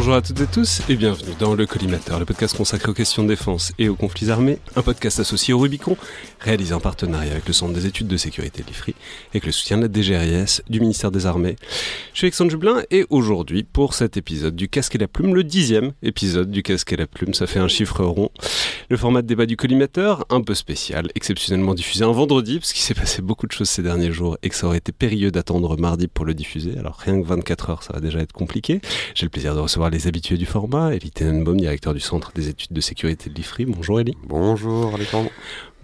Bonjour à toutes et tous et bienvenue dans le Collimateur, le podcast consacré aux questions de défense et aux conflits armés, un podcast associé au Rubicon, réalisé en partenariat avec le Centre des études de sécurité de l'IFRI, avec le soutien de la DGRIS, du ministère des Armées. Je suis Alexandre Jublin et aujourd'hui, pour cet épisode du Casque et la Plume, le 10e épisode du Casque et la Plume, ça fait un chiffre rond. Le format de débat du Collimateur, un peu spécial, exceptionnellement diffusé un vendredi, parce qu'il s'est passé beaucoup de choses ces derniers jours et que ça aurait été périlleux d'attendre mardi pour le diffuser, alors rien que 24 heures, ça va déjà être compliqué. J'ai le plaisir de recevoir les habitués du format, Elie Tenenbaum, directeur du Centre des études de sécurité de l'IFRI. Bonjour Elie. Bonjour Alexandre.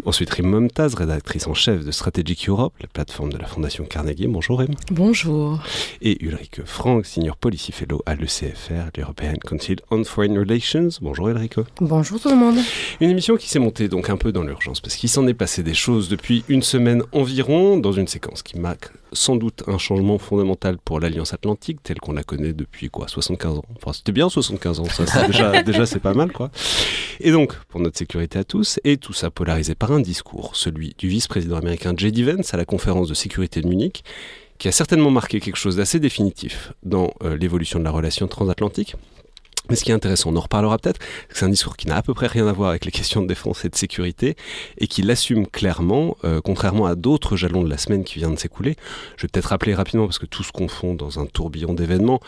Ensuite Rim Momtaz, rédactrice en chef de Strategic Europe, la plateforme de la Fondation Carnegie. Bonjour Rim. Bonjour. Et Ulrike Frank, senior policy fellow à l'ECFR, l'European Council on Foreign Relations. Bonjour Ulrike. Bonjour tout le monde. Une émission qui s'est montée donc un peu dans l'urgence, parce qu'il s'en est passé des choses depuis une semaine environ, dans une séquence qui marque sans doute un changement fondamental pour l'Alliance Atlantique, telle qu'on la connaît depuis 75 ans. Enfin, c'était bien 75 ans, ça, c'est déjà c'est pas mal, quoi. Et donc, pour notre sécurité à tous, et tout ça polarisé par un discours, celui du vice-président américain J.D. Vance à la conférence de sécurité de Munich, qui a certainement marqué quelque chose d'assez définitif dans l'évolution de la relation transatlantique. Mais ce qui est intéressant, on en reparlera peut-être, c'est que c'est un discours qui n'a à peu près rien à voir avec les questions de défense et de sécurité et qui l'assume clairement, contrairement à d'autres jalons de la semaine qui vient de s'écouler. Je vais peut-être rappeler rapidement parce que tout se confond dans un tourbillon d'événements.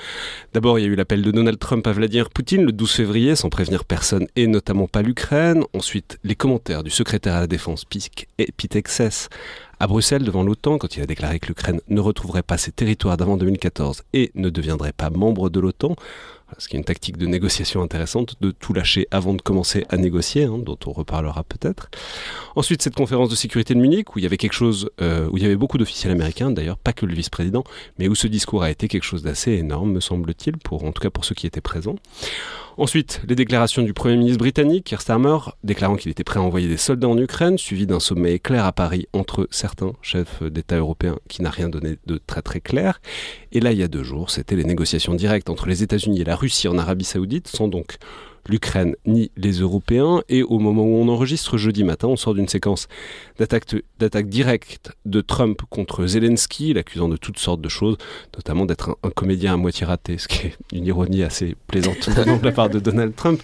D'abord, il y a eu l'appel de Donald Trump à Vladimir Poutine le 12 février sans prévenir personne et notamment pas l'Ukraine. Ensuite, les commentaires du secrétaire à la défense Pete Hegseth à Bruxelles devant l'OTAN quand il a déclaré que l'Ukraine ne retrouverait pas ses territoires d'avant 2014 et ne deviendrait pas membre de l'OTAN. Ce qui est une tactique de négociation intéressante, de tout lâcher avant de commencer à négocier, dont on reparlera peut-être. Ensuite, cette conférence de sécurité de Munich, où il y avait quelque chose, où il y avait beaucoup d'officiels américains, d'ailleurs pas que le vice-président, mais où ce discours a été quelque chose d'assez énorme, me semble-t-il, en tout cas pour ceux qui étaient présents. Ensuite, les déclarations du Premier ministre britannique, Keir Starmer, déclarant qu'il était prêt à envoyer des soldats en Ukraine, suivi d'un sommet éclair à Paris entre certains chefs d'État européens qui n'a rien donné de très très clair. Et là, il y a 2 jours, c'était les négociations directes entre les États-Unis et la Russie en Arabie Saoudite, sans donc l'Ukraine ni les Européens. Et au moment où on enregistre jeudi matin, on sort d'une séquence d'attaques directes de Trump contre Zelensky, l'accusant de toutes sortes de choses, notamment d'être un comédien à moitié raté, ce qui est une ironie assez plaisante de la part de Donald Trump,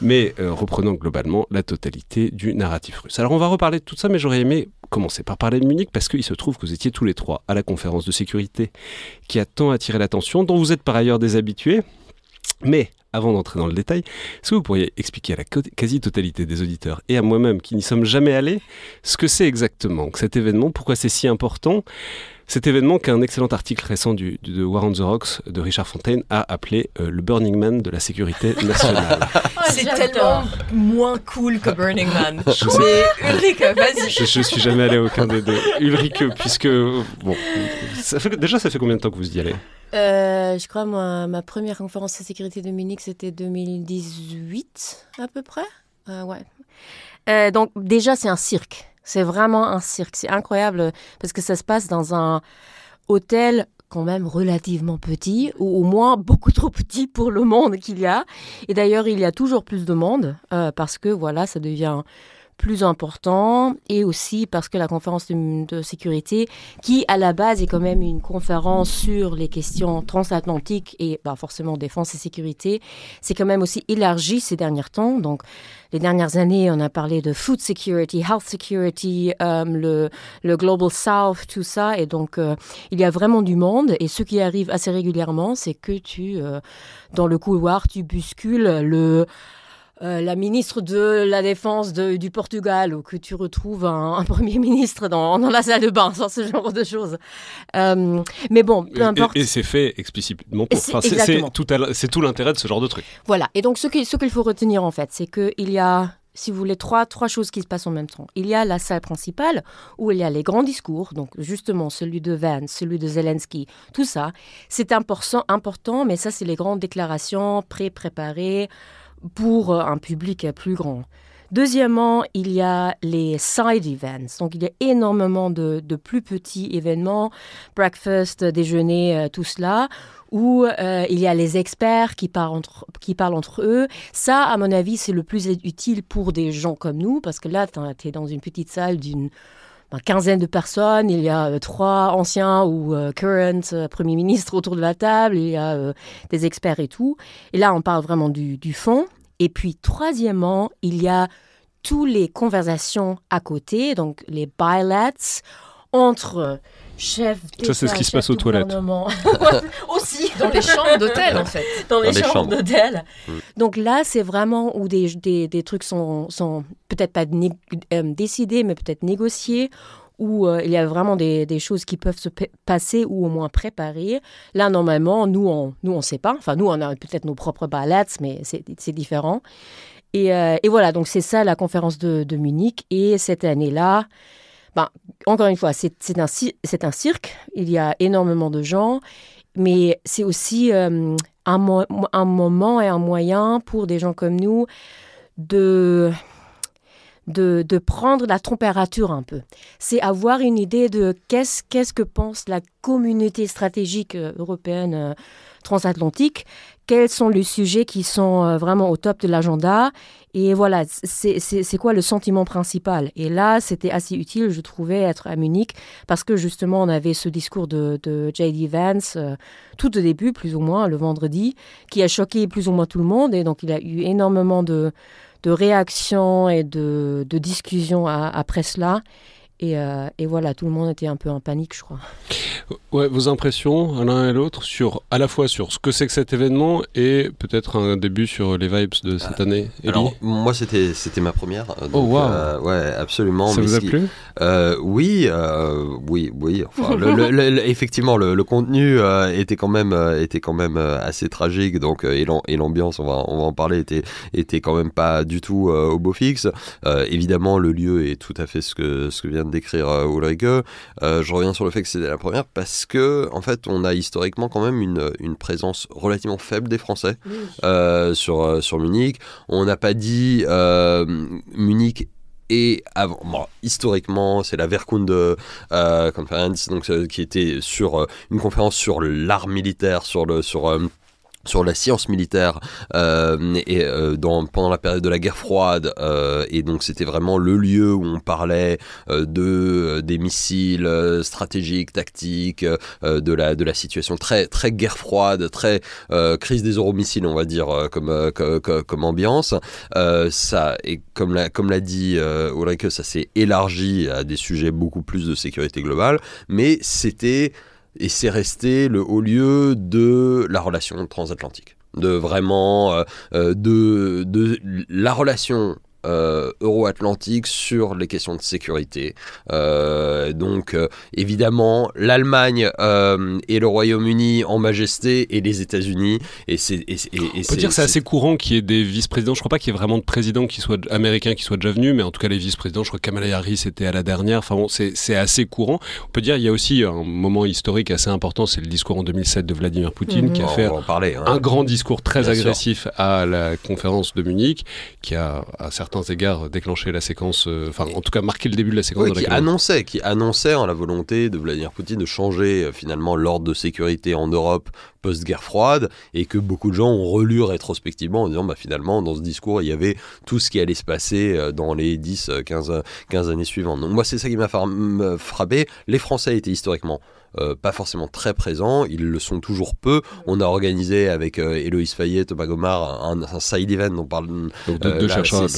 mais reprenant globalement la totalité du narratif russe. Alors on va reparler de tout ça, mais j'aurais aimé commencer par parler de Munich, parce qu'il se trouve que vous étiez tous les 3 à la conférence de sécurité qui a tant attiré l'attention, dont vous êtes par ailleurs des habitués. Mais avant d'entrer dans le détail, est-ce que vous pourriez expliquer à la quasi-totalité des auditeurs et à moi-même qui n'y sommes jamais allés ce que c'est exactement que cet événement, pourquoi c'est si important? Cet événement qu'un excellent article récent de War on the Rocks de Richard Fontaine a appelé le Burning Man de la sécurité nationale. C'est tellement moins cool que Burning Man. Mais Ulrike, vas-y. Je suis jamais allé à aucun des deux. Ulrike, puisque... Bon, ça fait combien de temps que vous y allez? Je crois ma première conférence de sécurité de Munich, c'était 2018 à peu près. Ouais. Donc déjà, c'est un cirque. C'est vraiment un cirque. C'est incroyable parce que ça se passe dans un hôtel quand même relativement petit, ou au moins beaucoup trop petit pour le monde qu'il y a. Et d'ailleurs, il y a toujours plus de monde parce que voilà, ça devient plus important, et aussi parce que la conférence de sécurité, qui à la base est quand même une conférence sur les questions transatlantiques et forcément défense et sécurité, c'est quand même aussi élargi ces derniers temps. Donc les dernières années, on a parlé de food security, health security, le Global South, tout ça, et donc il y a vraiment du monde, et ce qui arrive assez régulièrement, c'est que dans le couloir, tu bouscules la ministre de la Défense du Portugal, ou que tu retrouves un Premier ministre dans la salle de bain, ce genre de choses. Mais bon, peu importe. Et c'est fait explicitement pour... C'est tout l'intérêt de ce genre de truc. Voilà, et donc ce qu'il faut retenir en fait, c'est qu'il y a, si vous voulez, trois choses qui se passent en même temps. Il y a la salle principale, où il y a les grands discours, donc justement celui de Vance, celui de Zelensky, tout ça. C'est important, mais ça c'est les grandes déclarations préparées pour un public plus grand. Deuxièmement, il y a les side events. Donc, il y a énormément de plus petits événements, breakfast, déjeuner, tout cela, où il y a les experts qui parlent entre eux. Ça, à mon avis, c'est le plus utile pour des gens comme nous, parce que là, tu es dans une petite salle d'une quinzaine de personnes, il y a 3 anciens ou current premiers ministres autour de la table, il y a des experts et tout. Et là, on parle vraiment du fond. Et puis, troisièmement, il y a toutes les conversations à côté, donc les bilats entre chefs d'État, ça, c'est ce qui se passe aux toilettes. Aussi. Dans les chambres d'hôtel, en fait. Dans les chambres d'hôtel. Donc là, c'est vraiment où des trucs sont peut-être pas décidés, mais peut-être négociés, où il y a vraiment des choses qui peuvent se passer ou au moins préparer. Là, normalement, nous, on sait pas. Enfin, nous, on a peut-être nos propres ballots, mais c'est différent. Et voilà, donc c'est ça la conférence de Munich. Et cette année-là, encore une fois, c'est un cirque. Il y a énormément de gens, mais c'est aussi un moment et un moyen pour des gens comme nous de prendre la température un peu. C'est avoir une idée de qu'est-ce que pense la communauté stratégique européenne transatlantique, quels sont les sujets qui sont vraiment au top de l'agenda, et voilà, c'est quoi le sentiment principal. Et là, c'était assez utile, je trouvais, être à Munich, parce que justement, on avait ce discours de J.D. Vance, tout au début, plus ou moins, le vendredi, qui a choqué plus ou moins tout le monde, et donc il a eu énormément de réactions et de discussions après cela. Et voilà, tout le monde était un peu en panique, je crois. Ouais, vos impressions, l'un et l'autre, à la fois sur ce que c'est que cet événement et peut-être un début sur les vibes de cette année. Alors, moi, c'était ma première. Donc, oh, wow. Ouais, absolument. Ça vous a plu ? Oui. Enfin, effectivement, le contenu était quand même assez tragique. Donc, et l'ambiance, on va en parler, était quand même pas du tout au beau fixe. Évidemment, le lieu est tout à fait ce que vient de décrire Ulrike. Je reviens sur le fait que c'était la première parce que, en fait, on a historiquement quand même une présence relativement faible des Français sur Munich. On n'a pas dit Munich. Et avant, historiquement, c'est la Wehrkunde Conference, donc qui était sur une conférence sur l'art militaire, sur la science militaire pendant la période de la guerre froide, et donc c'était vraiment le lieu où on parlait des missiles stratégiques, tactiques, de la situation très très guerre froide, très crise des euromissiles, on va dire, comme ambiance. Ça, et comme l'a dit Ulrike, ça s'est élargi à des sujets beaucoup plus de sécurité globale, mais c'était et c'est resté le haut lieu de la relation transatlantique, de vraiment de la relation euro-atlantique sur les questions de sécurité. Donc évidemment l'Allemagne et le Royaume-Uni en majesté et les États-Unis, on peut dire que c'est assez courant qu'il y ait des vice-présidents. Je crois pas qu'il y ait vraiment de président qui soit américain qui soit déjà venu, mais en tout cas les vice-présidents, je crois que Kamala Harris était à la dernière. Enfin bon, c'est assez courant. On peut dire il y a aussi un moment historique assez important, c'est le discours en 2007 de Vladimir Poutine qui a fait un grand discours très agressif à la conférence de Munich, qui a à certains égards déclenché la séquence, en tout cas marqué le début de la séquence. Oui, qui annonçait la volonté de Vladimir Poutine de changer finalement l'ordre de sécurité en Europe post-guerre froide, et que beaucoup de gens ont relu rétrospectivement en disant finalement dans ce discours il y avait tout ce qui allait se passer dans les 10-15 années suivantes. Donc moi c'est ça qui m'a frappé. Les Français étaient historiquement pas forcément très présents, ils le sont toujours peu. On a organisé avec Héloïse Fayet, Thomas Gomard un side event, on parle donc deux chercheurs.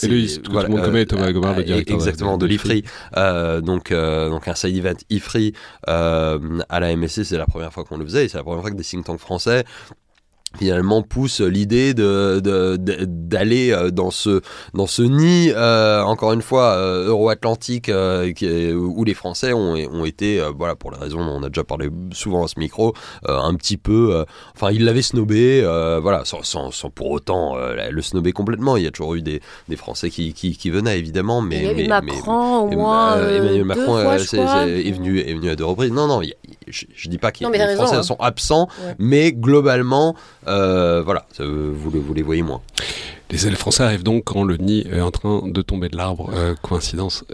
Héloïse, tout le monde connaît Thomas Gomard, le directeur exactement de l'IFRI. Donc un side event IFRI à la MSC, c'est la première fois qu'on le faisait, et c'est la première fois que des think tanks français finalement pousse l'idée d'aller dans ce nid encore une fois euro-atlantique où les Français ont été pour les raisons dont on a déjà parlé souvent à ce micro, un petit peu ils l'avaient snobé, sans pour autant le snobber complètement. Il y a toujours eu des Français qui venaient évidemment, mais il y a eu Macron au moins Emmanuel Macron est venu à 2 reprises. Non, je dis pas que les Français sont absents, mais globalement vous les voyez moins. Les élèves français arrivent donc quand le nid est en train de tomber de l'arbre. Coïncidence.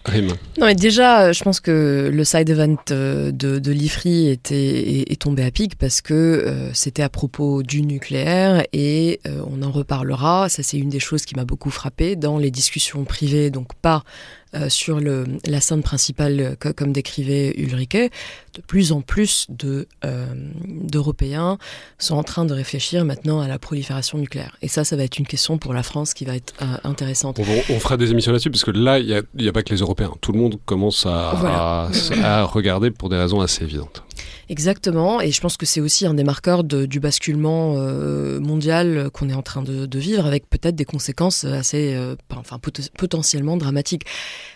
Rim. Non, mais déjà, je pense que le side event de l'IFRI est tombé à pic parce que c'était à propos du nucléaire, et on en reparlera. Ça, c'est une des choses qui m'a beaucoup frappée dans les discussions privées, donc pas sur la scène principale, comme décrivait Ulrike, de plus en plus d'Européens sont en train de réfléchir maintenant à la prolifération nucléaire. Et ça va être une question pour la France qui va être intéressante. On fera des émissions là-dessus, parce que là, il n'y a pas que les Européens. Tout le monde commence à regarder pour des raisons assez évidentes. Exactement, et je pense que c'est aussi un des marqueurs du basculement mondial qu'on est en train de vivre, avec peut-être des conséquences assez, potentiellement dramatiques.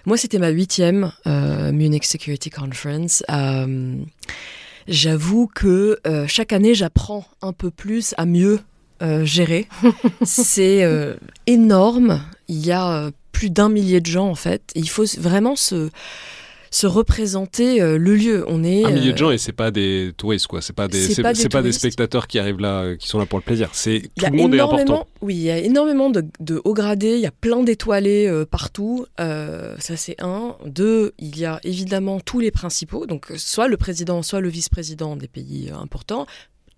Moi, c'était ma 8e Munich Security Conference. J'avoue que chaque année, j'apprends un peu plus à mieux gérer. C'est énorme. Il y a plus d'1 millier de gens, en fait. Et il faut vraiment se représenter le lieu. On est 1 millier de gens, et c'est pas des touristes, quoi. C'est pas des spectateurs qui arrivent là, qui sont là pour le plaisir. Tout le monde est important. Oui, il y a énormément de hauts gradés. Il y a plein d'étoilés partout. Ça, c'est 1. 2, il y a évidemment tous les principaux. Donc, soit le président, soit le vice-président des pays importants.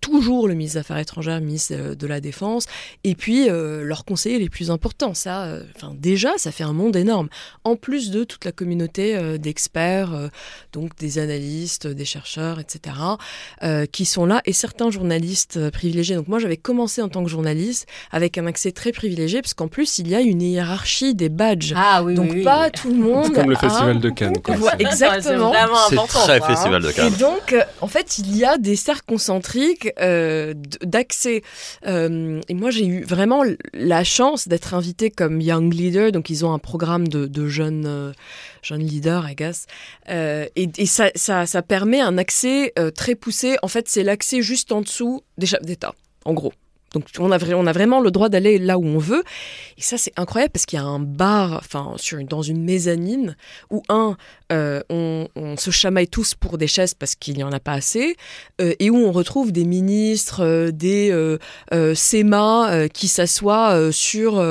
Toujours le ministre des Affaires étrangères, le ministre de la Défense, et puis leurs conseillers les plus importants. Déjà, ça fait un monde énorme. En plus de toute la communauté d'experts, donc des analystes, des chercheurs, etc., qui sont là, et certains journalistes privilégiés. Donc moi, j'avais commencé en tant que journaliste avec un accès très privilégié, parce qu'en plus, il y a une hiérarchie des badges. Ah oui, donc oui, pas tout le monde. C'est comme le festival de Cannes. Exactement. C'est très festival de Cannes. Et donc, en fait, il y a des cercles concentriques d'accès. Et moi, j'ai eu vraiment la chance d'être invitée comme Young Leader. Donc, ils ont un programme de jeunes leaders, I guess. Et ça permet un accès très poussé. En fait, c'est l'accès juste en dessous des chefs d'État, en gros. Donc, on a vraiment le droit d'aller là où on veut. Et ça, c'est incroyable parce qu'il y a un bar, dans une mezzanine, où on se chamaille tous pour des chaises parce qu'il n'y en a pas assez, et où on retrouve des ministres, des SEMA qui s'assoient sur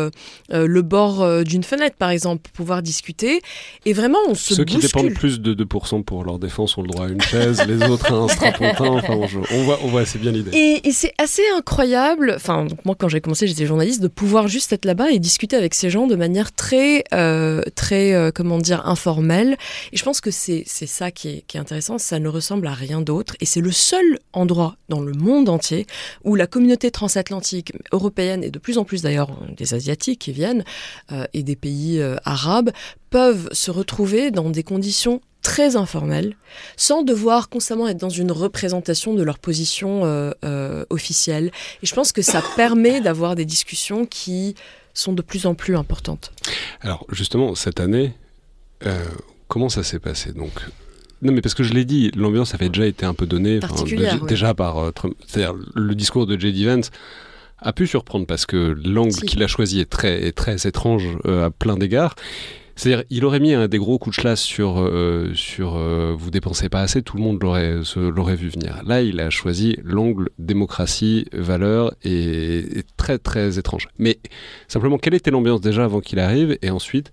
le bord d'une fenêtre, par exemple, pour pouvoir discuter. Et vraiment, on se bouscule. Ceux qui dépendent plus de 2% pour leur défense ont le droit à une chaise, les autres à un strapontin. On voit assez bien l'idée. Et c'est assez incroyable. Donc moi, quand j'ai commencé, j'étais journaliste, de pouvoir juste être là-bas et discuter avec ces gens de manière très informelle. Et je pense que c'est ça qui est intéressant. Ça ne ressemble à rien d'autre. Et c'est le seul endroit dans le monde entier où la communauté transatlantique européenne, et de plus en plus d'ailleurs des Asiatiques qui viennent, et des pays arabes, peuvent se retrouver dans des conditions très informelles, sans devoir constamment être dans une représentation de leur position officielle. Et je pense que ça permet d'avoir des discussions qui sont de plus en plus importantes. Alors justement, cette année, comment ça s'est passé donc ? Non, mais parce que je l'ai dit, l'ambiance avait déjà été un peu donnée, déjà par Trump. C'est-à-dire, le discours de J.D. Vance a pu surprendre parce que l'angle qu'il a choisi est très étrange à plein d'égards. C'est-à-dire, il aurait mis des gros coups de chlasse sur vous dépensez pas assez, tout le monde l'aurait vu venir. Là, il a choisi l'angle démocratie, valeurs, et très très étrange. Mais simplement, quelle était l'ambiance déjà avant qu'il arrive, et ensuite,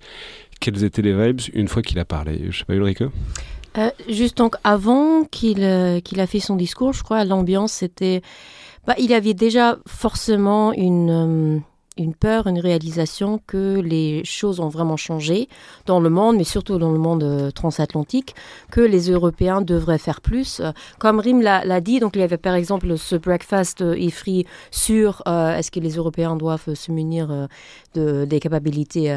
quelles étaient les vibes une fois qu'il a parlé ? Je sais pas, Ulrike ? Juste donc, avant qu'il a fait son discours, je crois, l'ambiance c'était... il avait déjà forcément une peur, une réalisation que les choses ont vraiment changé dans le monde, mais surtout dans le monde transatlantique, que les Européens devraient faire plus. Comme Rim l'a dit, donc il y avait par exemple ce breakfast IFRI sur est-ce que les Européens doivent se munir des capacités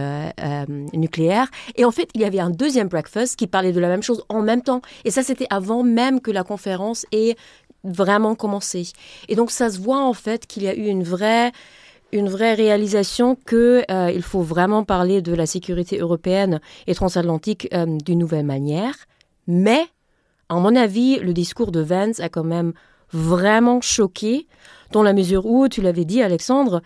nucléaires. Et en fait, il y avait un deuxième breakfast qui parlait de la même chose en même temps. Et ça, c'était avant même que la conférence ait vraiment commencé. Et donc, ça se voit en fait qu'il y a eu une vraie réalisation qu'il faut vraiment parler de la sécurité européenne et transatlantique d'une nouvelle manière. Mais, à mon avis, le discours de Vance a quand même vraiment choqué, dans la mesure où, tu l'avais dit, Alexandre,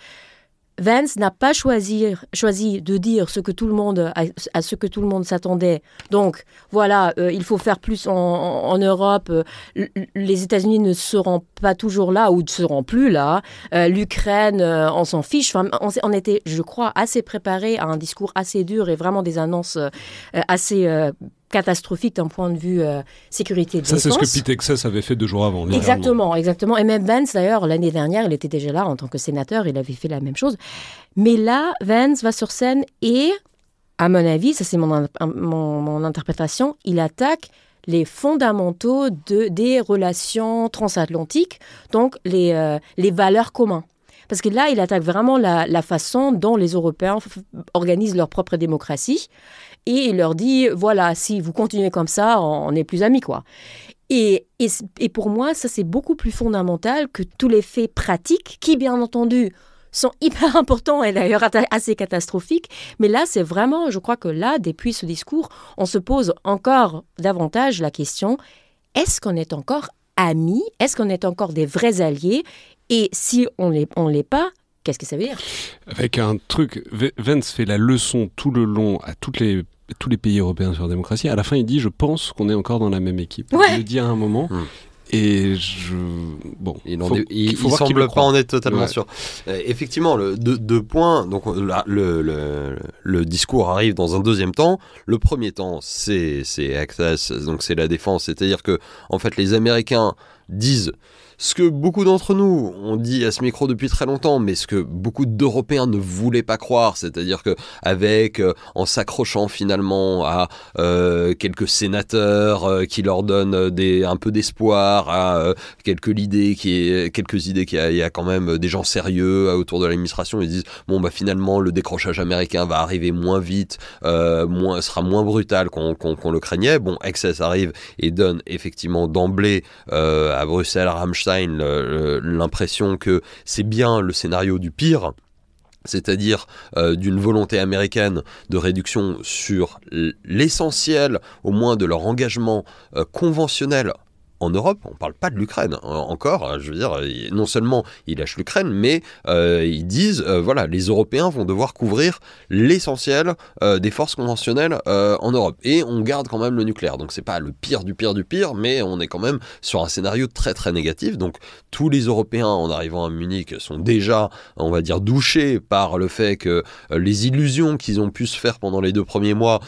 Vance n'a pas choisi de dire ce que tout le monde s'attendait. Donc, voilà, il faut faire plus en Europe. Les États-Unis ne seront pas toujours là ou ne seront plus là. L'Ukraine, on s'en fiche. Enfin, on était, je crois, assez préparés à un discours assez dur et vraiment des annonces assez catastrophique d'un point de vue sécurité de défense. Ça, c'est ce que Pete Texas avait fait 2 jours avant. Exactement. Et même Vance, d'ailleurs, l'année dernière, il était déjà là en tant que sénateur, il avait fait la même chose. Mais là, Vance va sur scène et à mon avis, ça c'est mon interprétation, il attaque les fondamentaux des relations transatlantiques, donc les valeurs communes. Parce que là, il attaque vraiment la façon dont les Européens organisent leur propre démocratie. Et il leur dit, voilà, si vous continuez comme ça, on n'est plus amis, quoi. Et pour moi, ça, c'est beaucoup plus fondamental que tous les faits pratiques qui, bien entendu, sont hyper importants et d'ailleurs assez catastrophiques. Mais là, c'est vraiment, je crois que là, depuis ce discours, on se pose encore davantage la question, est-ce qu'on est encore amis? Est-ce qu'on est encore des vrais alliés? Et si on l'est pas, qu'est-ce que ça veut dire? Avec un truc, Vance fait la leçon tout le long à tous les pays européens sur la démocratie. À la fin, il dit, je pense qu'on est encore dans la même équipe. Ouais. Il le dit à un moment. Et bon, il semble pas en être totalement sûr. Effectivement, deux points. Donc le discours arrive dans un deuxième temps. Le premier temps, c'est Access, donc c'est la défense. C'est-à-dire que en fait, les Américains disent ce que beaucoup d'entre nous ont dit à ce micro depuis très longtemps, mais ce que beaucoup d'Européens ne voulaient pas croire, c'est-à-dire que en s'accrochant finalement à quelques sénateurs qui leur donnent un peu d'espoir, à quelques idées qu'il y a quand même des gens sérieux autour de l'administration, ils disent bon bah finalement le décrochage américain va arriver moins vite, sera moins brutal qu'on le craignait. Bon, Access arrive et donne effectivement d'emblée à Bruxelles, à Ramstein, l'impression que c'est bien le scénario du pire, c'est-à-dire d'une volonté américaine de réduction sur l'essentiel, au moins de leur engagement conventionnel en Europe. On ne parle pas de l'Ukraine encore, je veux dire, non seulement ils lâchent l'Ukraine, mais ils disent, voilà, les Européens vont devoir couvrir l'essentiel des forces conventionnelles en Europe. Et on garde quand même le nucléaire. Donc c'est pas le pire du pire du pire, mais on est quand même sur un scénario très très négatif. Donc tous les Européens, en arrivant à Munich, sont déjà, on va dire, douchés par le fait que les illusions qu'ils ont pu se faire pendant les 2 premiers mois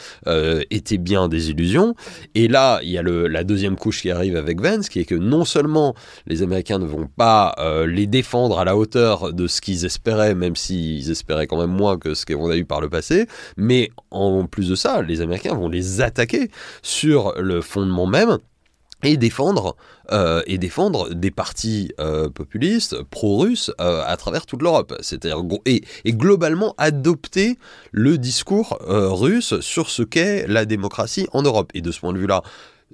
étaient bien des illusions. Et là, il y a la deuxième couche qui arrive avec Vance, qui est que non seulement les Américains ne vont pas les défendre à la hauteur de ce qu'ils espéraient, même s'ils espéraient quand même moins que ce qu'on a eu par le passé, mais en plus de ça, les Américains vont les attaquer sur le fondement même et défendre des partis populistes, pro-russes, à travers toute l'Europe. C'est-à-dire, et globalement adopter le discours russe sur ce qu'est la démocratie en Europe. Et de ce point de vue-là,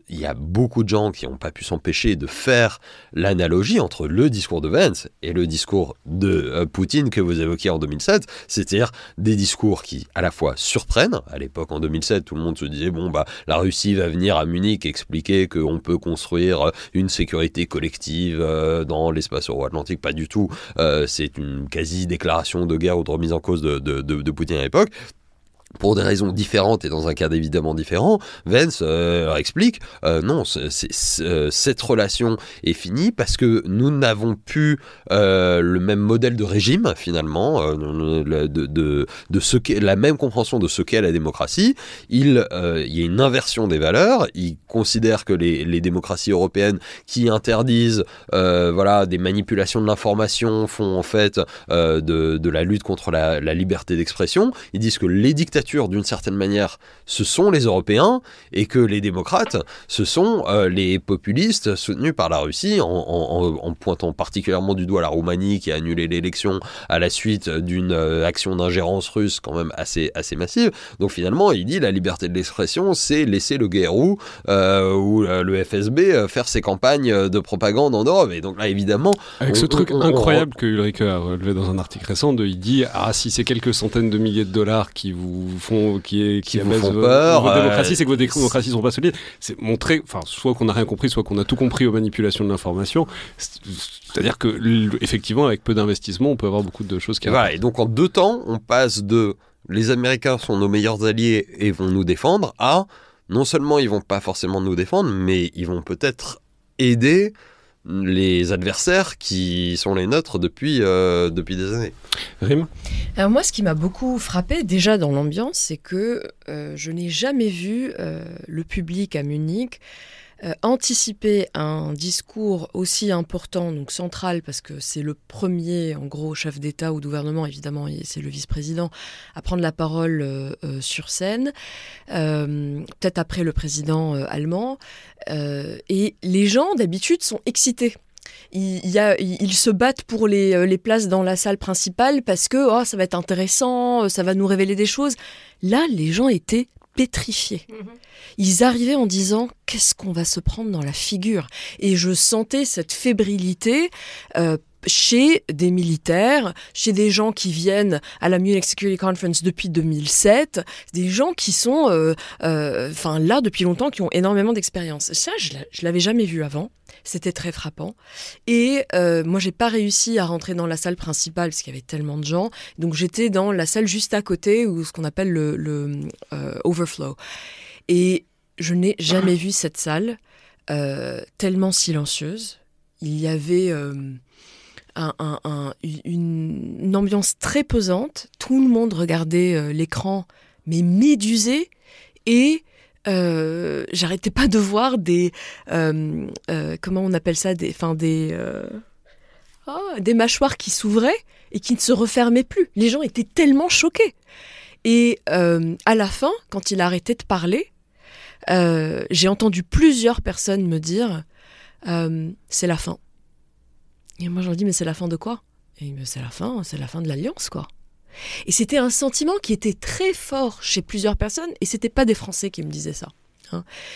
il y a beaucoup de gens qui n'ont pas pu s'empêcher de faire l'analogie entre le discours de Vance et le discours de Poutine que vous évoquiez en 2007, c'est-à-dire des discours qui à la fois surprennent. À l'époque, en 2007, tout le monde se disait bon bah la Russie va venir à Munich expliquer qu'on peut construire une sécurité collective dans l'espace euro-atlantique. Pas du tout. C'est une quasi-déclaration de guerre ou de remise en cause de Poutine à l'époque. Pour des raisons différentes et dans un cadre évidemment différent, Vance explique non, cette relation est finie parce que nous n'avons plus le même modèle de régime finalement, de ce qu'est la même compréhension de ce qu'est la démocratie. Il y a une inversion des valeurs. Il considère que les démocraties européennes qui interdisent des manipulations de l'information font en fait de la lutte contre la liberté d'expression. Ils disent que les dictatures d'une certaine manière, ce sont les Européens et que les démocrates, ce sont les populistes soutenus par la Russie en pointant particulièrement du doigt la Roumanie qui a annulé l'élection à la suite d'une action d'ingérence russe quand même assez massive. Donc finalement, il dit la liberté de l'expression, c'est laisser le GRU ou le FSB faire ses campagnes de propagande en Europe. Et donc là, évidemment... Avec ce truc incroyable que Ulrike a relevé dans un article récent, il dit « Ah, si c'est quelques centaines de milliers de dollars qui vous font peur, votre démocratie, c'est que vos démocraties ne sont pas solides. » C'est montrer, soit qu'on n'a rien compris, soit qu'on a tout compris aux manipulations de l'information. C'est-à-dire que, effectivement, avec peu d'investissement, on peut avoir beaucoup de choses qui arrivent. Voilà, et donc en 2 temps, on passe de les Américains sont nos meilleurs alliés et vont nous défendre à non seulement ils vont pas forcément nous défendre, mais ils vont peut-être aider les adversaires qui sont les nôtres depuis des années. Rim ? Alors moi, ce qui m'a beaucoup frappé déjà dans l'ambiance, c'est que je n'ai jamais vu le public à Munich anticiper un discours aussi important, donc central, parce que c'est le premier, en gros, chef d'État ou de gouvernement, évidemment, et c'est le vice-président, à prendre la parole sur scène, peut-être après le président allemand. Et les gens, d'habitude, sont excités. Ils se battent pour les places dans la salle principale parce que ça va être intéressant, ça va nous révéler des choses. Là, les gens étaient pétrifiés. Ils arrivaient en disant « qu'est-ce qu'on va se prendre dans la figure ?» Et je sentais cette fébrilité chez des militaires, chez des gens qui viennent à la Munich Security Conference depuis 2007, des gens qui sont là depuis longtemps, qui ont énormément d'expérience. Ça, je l'avais jamais vu avant. C'était très frappant. Et moi, j'ai pas réussi à rentrer dans la salle principale parce qu'il y avait tellement de gens. Donc, j'étais dans la salle juste à côté, ou ce qu'on appelle le overflow. Et je n'ai jamais vu cette salle tellement silencieuse. Il y avait une ambiance très pesante. Tout le monde regardait l'écran, mais médusé. Et j'arrêtais pas de voir des comment on appelle ça, des mâchoires qui s'ouvraient et qui ne se refermaient plus. Les gens étaient tellement choqués. Et à la fin, quand il a arrêté de parler, j'ai entendu plusieurs personnes me dire c'est la fin. Et moi je leur dis mais c'est la fin de quoi? Et il me dit c'est la fin de l'alliance quoi. Et c'était un sentiment qui était très fort chez plusieurs personnes, et c'était pas des Français qui me disaient ça.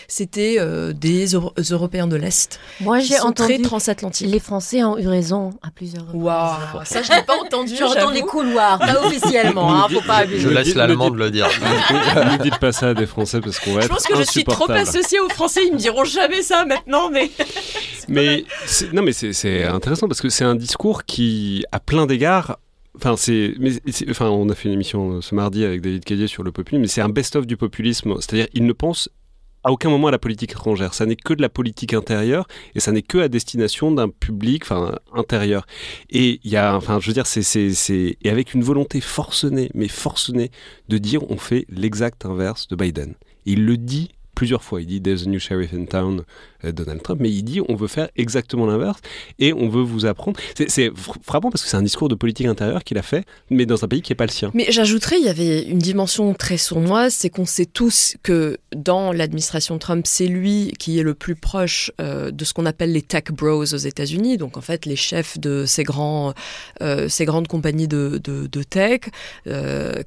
C'était des Européens de l'Est. Moi, j'ai entendu très transatlantiques. Les Français ont eu raison à plusieurs reprises. Waouh, ça je l'ai pas entendu. J'entends les couloirs, pas officiellement, faut pas abuser. Je laisse l'allemand de le dire. Ne dites pas ça à des Français parce qu'on va être insupportable. Je pense que je suis trop associée aux Français, ils me diront jamais ça maintenant, mais... c'est intéressant parce que c'est un discours qui, à plein d'égards, on a fait une émission ce mardi avec David Cadier sur le populisme, mais c'est un best-of du populisme. C'est-à-dire, il ne pense à aucun moment à la politique étrangère. Ça n'est que de la politique intérieure, et ça n'est que à destination d'un public, intérieur. Et il y a, et avec une volonté forcenée de dire on fait l'exact inverse de Biden. Et il le dit plusieurs fois. Il dit there's a new sheriff in town, Donald Trump, mais il dit on veut faire exactement l'inverse et on veut vous apprendre. C'est frappant parce que c'est un discours de politique intérieure qu'il a fait, mais dans un pays qui n'est pas le sien. Mais j'ajouterais, il y avait une dimension très sournoise, c'est qu'on sait tous que dans l'administration Trump, c'est lui qui est le plus proche de ce qu'on appelle les tech bros aux États-Unis, donc en fait les chefs de ces grandes compagnies de tech,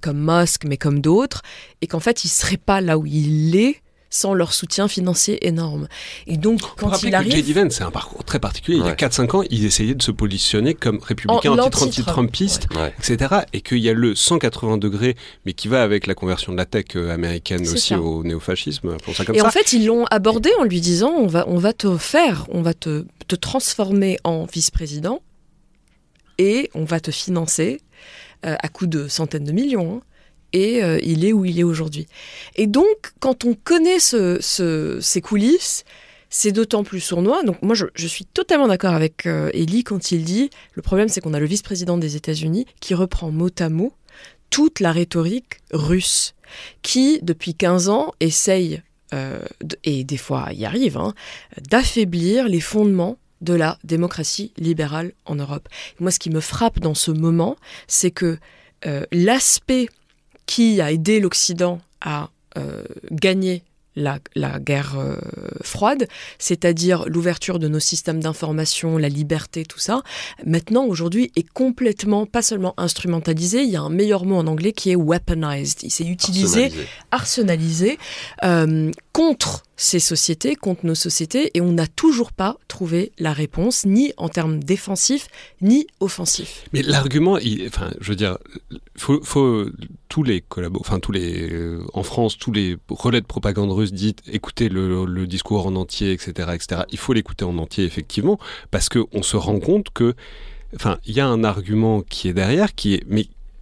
comme Musk, mais comme d'autres, et qu'en fait il ne serait pas là où il est sans leur soutien financier énorme. Et donc, quand il arrive... J.D. Vance, c'est un parcours très particulier. Il y a 4-5 ans, il essayait de se positionner comme républicain anti-trumpiste, etc. Et qu'il y a le 180 degrés, mais qui va avec la conversion de la tech américaine aussi au néofascisme, appelons ça comme ça. Et en fait, ils l'ont abordé en lui disant on va te transformer en vice-président et on va te financer à coût de centaines de millions, et il est où il est aujourd'hui. Et donc, quand on connaît ces coulisses, c'est d'autant plus sournois. Donc moi, je suis totalement d'accord avec Elie quand il dit le problème, c'est qu'on a le vice-président des États-Unis qui reprend mot à mot toute la rhétorique russe, qui, depuis 15 ans, essaye, et des fois y arrive, d'affaiblir les fondements de la démocratie libérale en Europe. Et moi, ce qui me frappe dans ce moment, c'est que l'aspect qui a aidé l'Occident à gagner la guerre froide, c'est-à-dire l'ouverture de nos systèmes d'information, la liberté, tout ça, maintenant, aujourd'hui, est complètement, pas seulement instrumentalisé, il y a un meilleur mot en anglais qui est weaponized. Il s'est utilisé, arsenalisé contre ces sociétés, contre nos sociétés, et on n'a toujours pas trouvé la réponse, ni en termes défensifs, ni offensifs. Mais l'argument, faut tous les en France, tous les relais de propagande russe disent écoutez le discours en entier, etc., etc. Il faut l'écouter en entier, effectivement, parce qu'on se rend compte que, il y a un argument qui est derrière,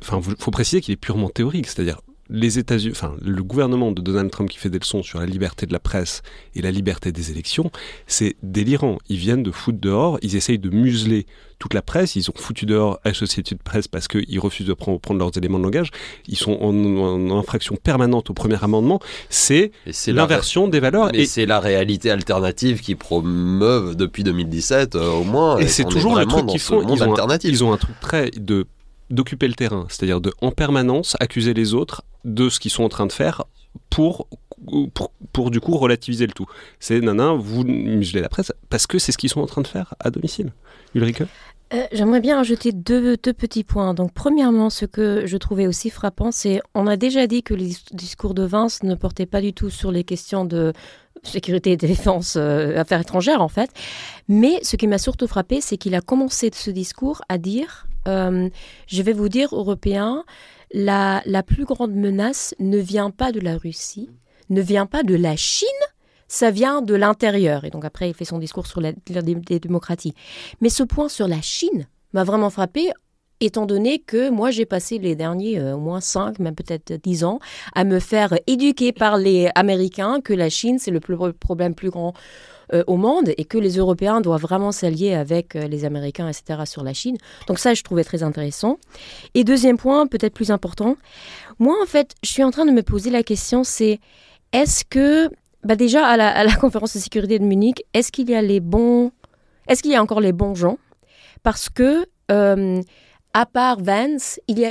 faut préciser qu'il est purement théorique, c'est-à-dire les États-Unis, le gouvernement de Donald Trump qui fait des leçons sur la liberté de la presse et la liberté des élections, c'est délirant. Ils viennent de foutre dehors, ils essayent de museler toute la presse, ils ont foutu dehors Associated Press parce qu'ils refusent de prendre leurs éléments de langage, ils sont en infraction permanente au premier amendement, c'est l'inversion des valeurs. Et c'est la réalité alternative qu'ils promeuvent depuis 2017 au moins. Et c'est toujours le truc qu'ils font, ils ont un truc très d'occuper le terrain, c'est-à-dire de en permanence accuser les autres de ce qu'ils sont en train de faire pour du coup relativiser le tout. C'est vous muselez la presse parce que c'est ce qu'ils sont en train de faire à domicile. Ulrike ? J'aimerais bien ajouter deux petits points. Donc, premièrement, ce que je trouvais aussi frappant, c'est on a déjà dit que le discours de Vance ne portait pas du tout sur les questions de sécurité et défense, affaires étrangères, en fait. Mais ce qui m'a surtout frappé, c'est qu'il a commencé ce discours à dire je vais vous dire, Européens, la plus grande menace ne vient pas de la Russie, ne vient pas de la Chine, ça vient de l'intérieur. Et donc après, il fait son discours sur la démocratie. Mais ce point sur la Chine m'a vraiment frappé, étant donné que moi, j'ai passé les derniers au moins 5, même peut-être 10 ans, à me faire éduquer par les Américains que la Chine, c'est le problème plus grand au monde et que les Européens doivent vraiment s'allier avec les Américains, etc., sur la Chine. Donc ça, je trouvais très intéressant. Et deuxième point, peut-être plus important, moi, en fait, je suis en train de me poser la question, c'est est-ce que déjà, à la conférence de sécurité de Munich, est-ce qu'il y a encore les bons gens ? Parce que, à part Vance, il y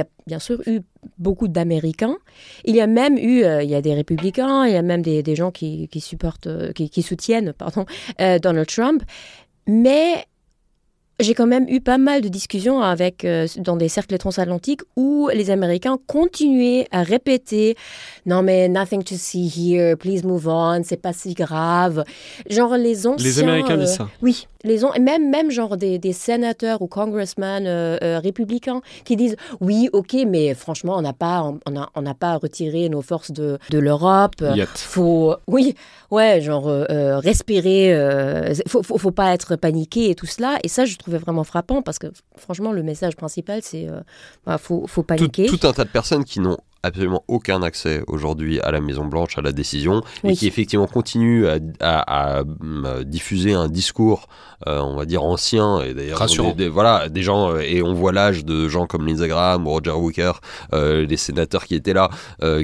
a bien sûr eu beaucoup d'Américains. Il y a même eu, il y a des républicains, il y a même des gens qui soutiennent Donald Trump. Mais j'ai quand même eu pas mal de discussions dans des cercles transatlantiques où les Américains continuaient à répéter « Non mais nothing to see here, please move on, c'est pas si grave ». Genre les anciens... Les Américains disent ça. Oui, même genre des sénateurs ou congressmen républicains qui disent « Oui, ok, mais franchement, on n'a pas retiré nos forces de l'Europe. Faut... Oui, ouais, genre respirer, faut pas être paniqué et tout cela ». Et ça, je trouvais vraiment frappant parce que franchement, le message principal, c'est faut paniquer. Tout un tas de personnes qui n'ont absolument aucun accès aujourd'hui à la Maison-Blanche, à la décision, et qui effectivement continuent à diffuser un discours, on va dire ancien, et d'ailleurs des gens, et on voit l'âge de gens comme Lindsey Graham ou Roger Wicker, les sénateurs qui étaient là,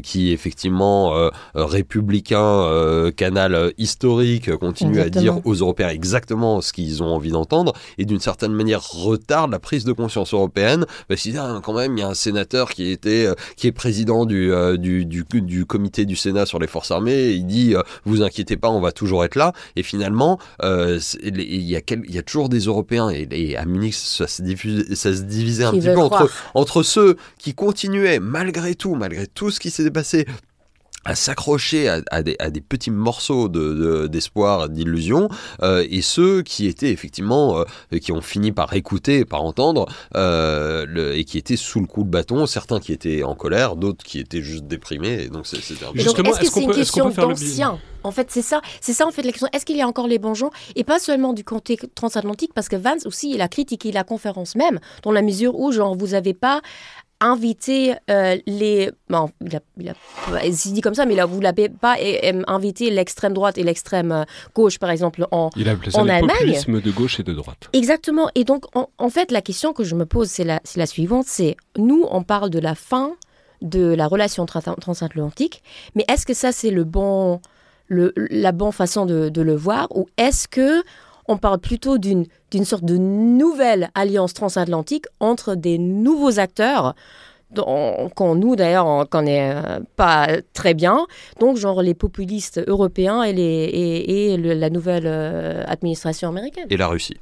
qui effectivement, républicains, canal historique, continuent à dire aux Européens exactement ce qu'ils ont envie d'entendre, et d'une certaine manière retardent la prise de conscience européenne, parce qu'ils disent quand même, il y a un sénateur qui est président du comité du Sénat sur les forces armées, et il dit vous inquiétez pas, on va toujours être là, et finalement il y a toujours des Européens, et à Munich ça se divisait un petit peu entre ceux qui continuaient malgré tout ce qui s'est passé à s'accrocher à des petits morceaux d'espoir, d'illusion, et ceux qui étaient effectivement, qui ont fini par écouter, par entendre, et qui étaient sous le coup de bâton, certains qui étaient en colère, d'autres qui étaient juste déprimés, et donc c'était un peu... Justement, est-ce que c'est une question d'anciens ? En fait, c'est ça en fait la question. Est-ce qu'il y a encore les bons gens ? Et pas seulement du côté transatlantique, parce que Vance aussi, il a critiqué la conférence même, dans la mesure où, genre, vous n'avez pas inviter les... Bon, il a dit comme ça, mais là, vous l'avez pas invité l'extrême droite et l'extrême gauche, par exemple, en Allemagne. Il a appelé ça le populisme de gauche et de droite. Exactement. Et donc, en fait, la question que je me pose, c'est la suivante. C'est, nous, on parle de la fin de la relation transatlantique, mais est-ce que ça, c'est la bonne façon de le voir, ou est-ce que on parle plutôt d'une sorte de nouvelle alliance transatlantique entre des nouveaux acteurs qu'on nous d'ailleurs on connaît pas très bien, donc genre les populistes européens et la nouvelle administration américaine. Et la Russie.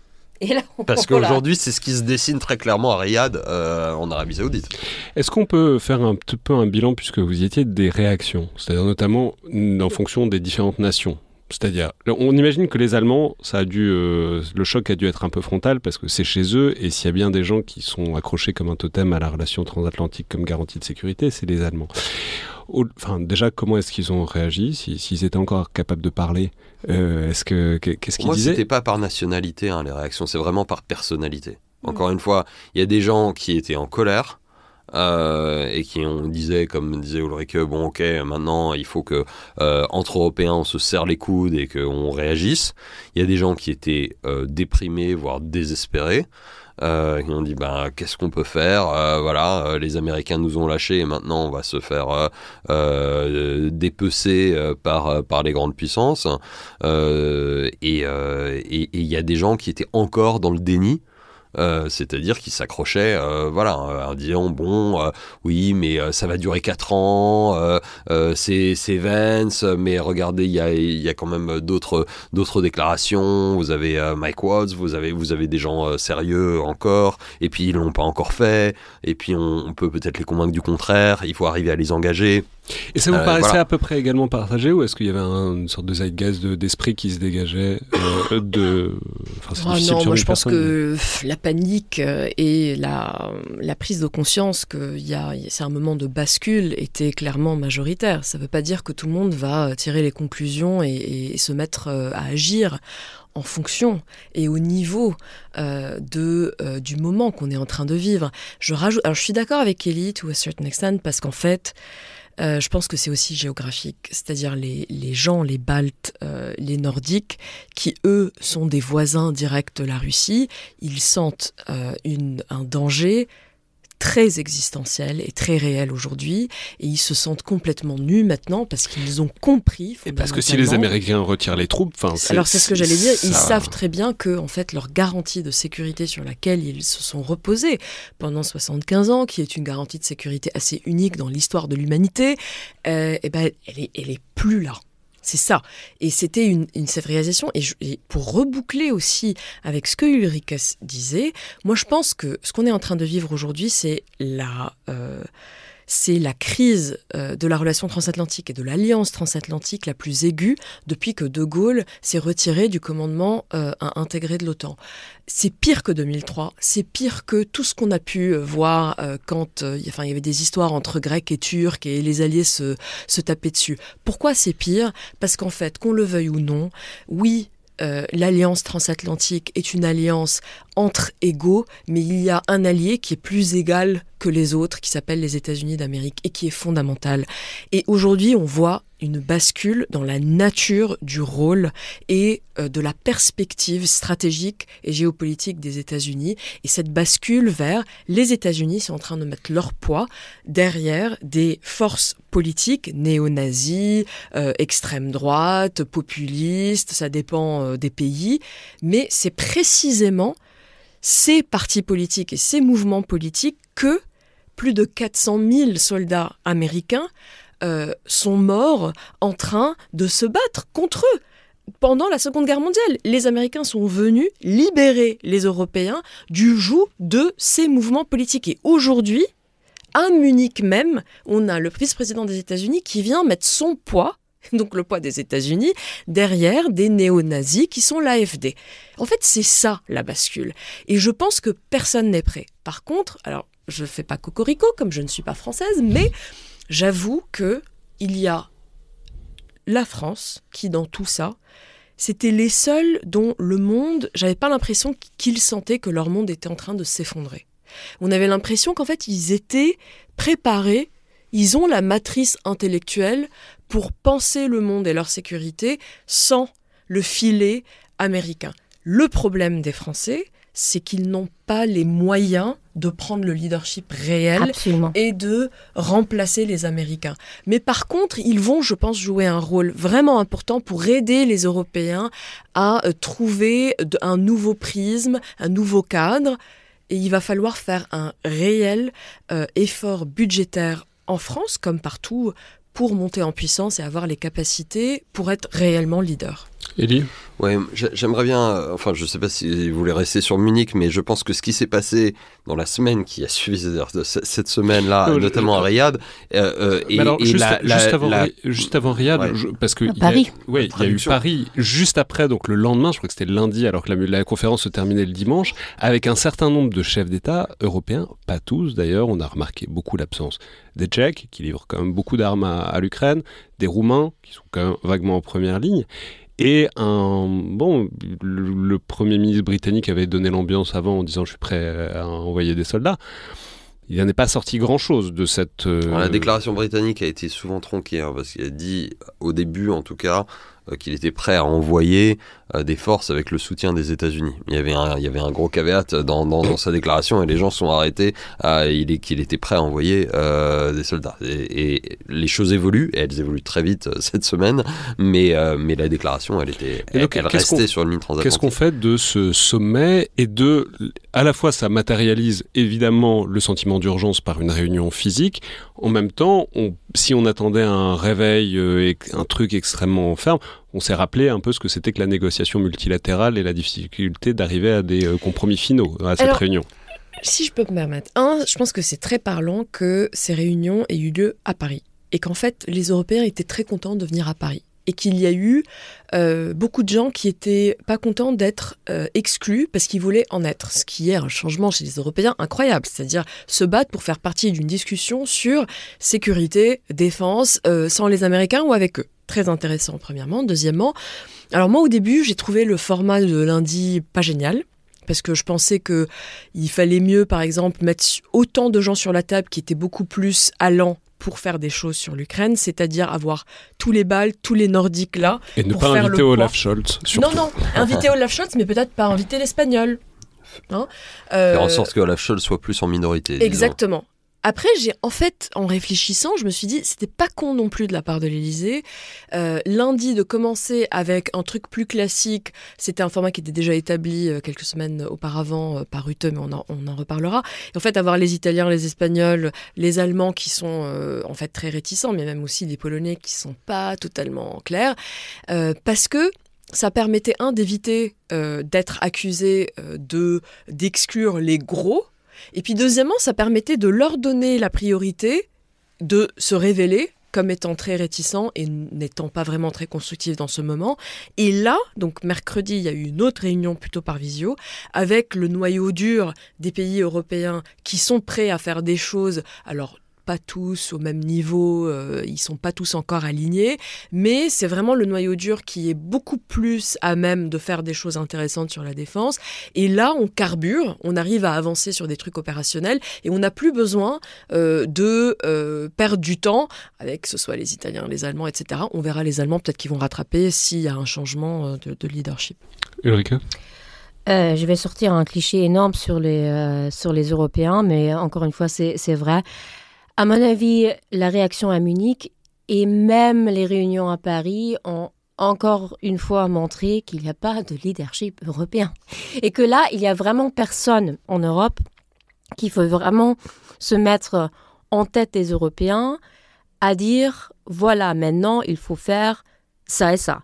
Parce qu'aujourd'hui, c'est ce qui se dessine très clairement à Riyad, en Arabie Saoudite. Est-ce qu'on peut faire un petit peu un bilan, puisque vous y étiez, des réactions, c'est-à-dire notamment en fonction des différentes nations? C'est-à-dire, on imagine que les Allemands, le choc a dû être un peu frontal parce que c'est chez eux, et s'il y a bien des gens qui sont accrochés comme un totem à la relation transatlantique comme garantie de sécurité, c'est les Allemands. Déjà, comment est-ce qu'ils ont réagi, s'ils étaient encore capables de parler, qu'est-ce qu'ils disaient? C'était pas par nationalité, les réactions, c'est vraiment par personnalité. Encore une fois, il y a des gens qui étaient en colère, et qui on disait, comme disait Ulrike, bon ok, maintenant il faut que entre Européens on se serre les coudes et qu'on réagisse. Il y a des gens qui étaient déprimés, voire désespérés. Qui ont dit qu'est-ce qu'on peut faire, les Américains nous ont lâchés et maintenant on va se faire dépecer par les grandes puissances, et il y a des gens qui étaient encore dans le déni. C'est-à-dire qu'ils s'accrochaient en disant oui mais ça va durer 4 ans, c'est Vance, mais regardez il y a quand même d'autres déclarations, vous avez Mike Waltz, vous avez des gens sérieux encore, et puis ils l'ont pas encore fait, et puis on peut peut-être les convaincre du contraire, il faut arriver à les engager. Et ça vous paraissait à peu près également partagé, ou est-ce qu'il y avait une sorte de zeitgeist d'esprit qui se dégageait non, moi je pense que la panique et la prise de conscience que c'est un moment de bascule était clairement majoritaire. Ça ne veut pas dire que tout le monde va tirer les conclusions et se mettre à agir en fonction et au niveau du moment qu'on est en train de vivre. Alors je suis d'accord avec Kelly to a certain extent, parce qu'en fait je pense que c'est aussi géographique, c'est-à-dire les gens, les Baltes, les Nordiques, qui eux sont des voisins directs de la Russie, ils sentent un danger très existentiel et très réel aujourd'hui, et ils se sentent complètement nus maintenant parce qu'ils ont compris. Et parce que si les Américains retirent les troupes, alors c'est ce que j'allais dire, ils savent très bien que en fait leur garantie de sécurité sur laquelle ils se sont reposés pendant 75 ans, qui est une garantie de sécurité assez unique dans l'histoire de l'humanité, elle est plus là. C'est ça. Et c'était une cette réalisation. Et pour reboucler aussi avec ce que Ulrike disait, moi je pense que ce qu'on est en train de vivre aujourd'hui, c'est la crise de la relation transatlantique et de l'alliance transatlantique la plus aiguë depuis que De Gaulle s'est retiré du commandement intégré de l'OTAN. C'est pire que 2003, c'est pire que tout ce qu'on a pu voir quand il y avait des histoires entre Grecs et Turcs et les Alliés se tapaient dessus. Pourquoi c'est pire ? Parce qu'en fait, qu'on le veuille ou non, oui, l'alliance transatlantique est une alliance entre égaux, mais il y a un allié qui est plus égal que les autres, qui s'appelle les États-Unis d'Amérique et qui est fondamental. Et aujourd'hui, on voit une bascule dans la nature du rôle et de la perspective stratégique et géopolitique des États-Unis. Et cette bascule vers les États-Unis sont en train de mettre leur poids derrière des forces politiques néo-nazis, extrême droite, populistes, ça dépend des pays. Mais c'est précisément ces partis politiques et ces mouvements politiques que plus de 400 000 soldats américains sont morts en train de se battre contre eux. Pendant la Seconde Guerre mondiale, les Américains sont venus libérer les Européens du joug de ces mouvements politiques. Et aujourd'hui, à Munich même, on a le vice-président des États-Unis qui vient mettre son poids, donc le poids des États-Unis, derrière des néo-nazis qui sont l'AfD. En fait, c'est ça la bascule. Et je pense que personne n'est prêt. Par contre, alors je ne fais pas cocorico comme je ne suis pas française, mais j'avoue qu'il y a la France qui, dans tout ça, c'était les seuls dont le monde, j'avais pas l'impression qu'ils sentaient que leur monde était en train de s'effondrer. On avait l'impression qu'en fait, ils étaient préparés, ils ont la matrice intellectuelle pour penser le monde et leur sécurité sans le filet américain. Le problème des Français, c'est qu'ils n'ont pas les moyens de prendre le leadership réel. Absolument. Et de remplacer les Américains. Mais par contre, ils vont, je pense, jouer un rôle vraiment important pour aider les Européens à trouver un nouveau prisme, un nouveau cadre. Et il va falloir faire un réel effort budgétaire en France, comme partout, pour monter en puissance et avoir les capacités pour être réellement leader. Élie ? Ouais, j'aimerais bien, enfin je sais pas si vous voulez rester sur Munich, mais je pense que ce qui s'est passé dans la semaine qui a suivi cette semaine-là, notamment à Riyad, juste avant Riyad, ouais. Parce que Paris. Il y a eu Paris juste après, donc le lendemain, je crois que c'était le lundi, alors que la conférence se terminait le dimanche, avec un certain nombre de chefs d'État européens, pas tous d'ailleurs, on a remarqué beaucoup l'absence des Tchèques, qui livrent quand même beaucoup d'armes à l'Ukraine, des Roumains, qui sont quand même vaguement en première ligne, et le Premier ministre britannique avait donné l'ambiance avant en disant « je suis prêt à envoyer des soldats ». il n'en est pas sorti grand-chose de cette... La déclaration britannique a été souvent tronquée, parce qu'il a dit, au début en tout cas, qu'il était prêt à envoyer des forces avec le soutien des États-Unis. Il y avait un gros caveat dans sa déclaration et les gens sont arrêtés qu'il était prêt à envoyer des soldats. Et les choses évoluent, et elles évoluent très vite cette semaine, mais la déclaration, elle restait sur une ligne transatlantique. Qu'est-ce qu'on fait de ce sommet et à la fois ça matérialise évidemment le sentiment d'urgence par une réunion physique, en même temps, si on attendait un réveil et un truc extrêmement ferme, on s'est rappelé un peu ce que c'était que la négociation multilatérale et la difficulté d'arriver à des compromis finaux à cette réunion. Si je peux me permettre, je pense que c'est très parlant que ces réunions aient eu lieu à Paris et qu'en fait, les Européens étaient très contents de venir à Paris. Et qu'il y a eu beaucoup de gens qui étaient pas contents d'être exclus parce qu'ils voulaient en être. Ce qui est un changement chez les Européens incroyable. C'est-à-dire se battre pour faire partie d'une discussion sur sécurité, défense, sans les Américains ou avec eux. Très intéressant, premièrement. Deuxièmement, alors moi au début, j'ai trouvé le format de lundi pas génial. Parce que je pensais qu'il fallait mieux, par exemple, mettre autant de gens sur la table qui étaient beaucoup plus allants pour faire des choses sur l'Ukraine, c'est-à-dire avoir tous les Baltes, tous les Nordiques là. Et ne pas inviter Olaf Scholz, surtout. Non, inviter Olaf Scholz, mais peut-être pas inviter l'Espagnol. Faire en sorte que Olaf Scholz soit plus en minorité. Exactement. Disons. Après, en réfléchissant, je me suis dit, c'était pas con non plus de la part de l'Élysée. Lundi, de commencer avec un truc plus classique, c'était un format qui était déjà établi quelques semaines auparavant par Rutte, mais on en reparlera. Et en fait, avoir les Italiens, les Espagnols, les Allemands qui sont en fait très réticents, mais même aussi des Polonais qui sont pas totalement clairs, parce que ça permettait, d'éviter d'être accusé d'exclure les gros. Et puis deuxièmement, ça permettait de leur donner la priorité de se révéler comme étant très réticents et n'étant pas vraiment très constructifs dans ce moment. Et là, donc mercredi, il y a eu une autre réunion plutôt par visio avec le noyau dur des pays européens qui sont prêts à faire des choses. Alors, pas tous au même niveau, ils sont pas tous encore alignés, mais c'est vraiment le noyau dur qui est beaucoup plus à même de faire des choses intéressantes sur la défense. Et là, on carbure, on arrive à avancer sur des trucs opérationnels et on n'a plus besoin de perdre du temps avec que ce soit les Italiens, les Allemands, etc. On verra les Allemands, peut-être qu'ils vont rattraper s'il y a un changement de leadership. Ulrika ? Je vais sortir un cliché énorme sur les Européens, mais encore une fois, c'est vrai. À mon avis, la réaction à Munich et même les réunions à Paris ont encore une fois montré qu'il n'y a pas de leadership européen. Et que là, il n'y a vraiment personne en Europe qui veut vraiment se mettre en tête des Européens à dire, voilà, maintenant, il faut faire ça et ça.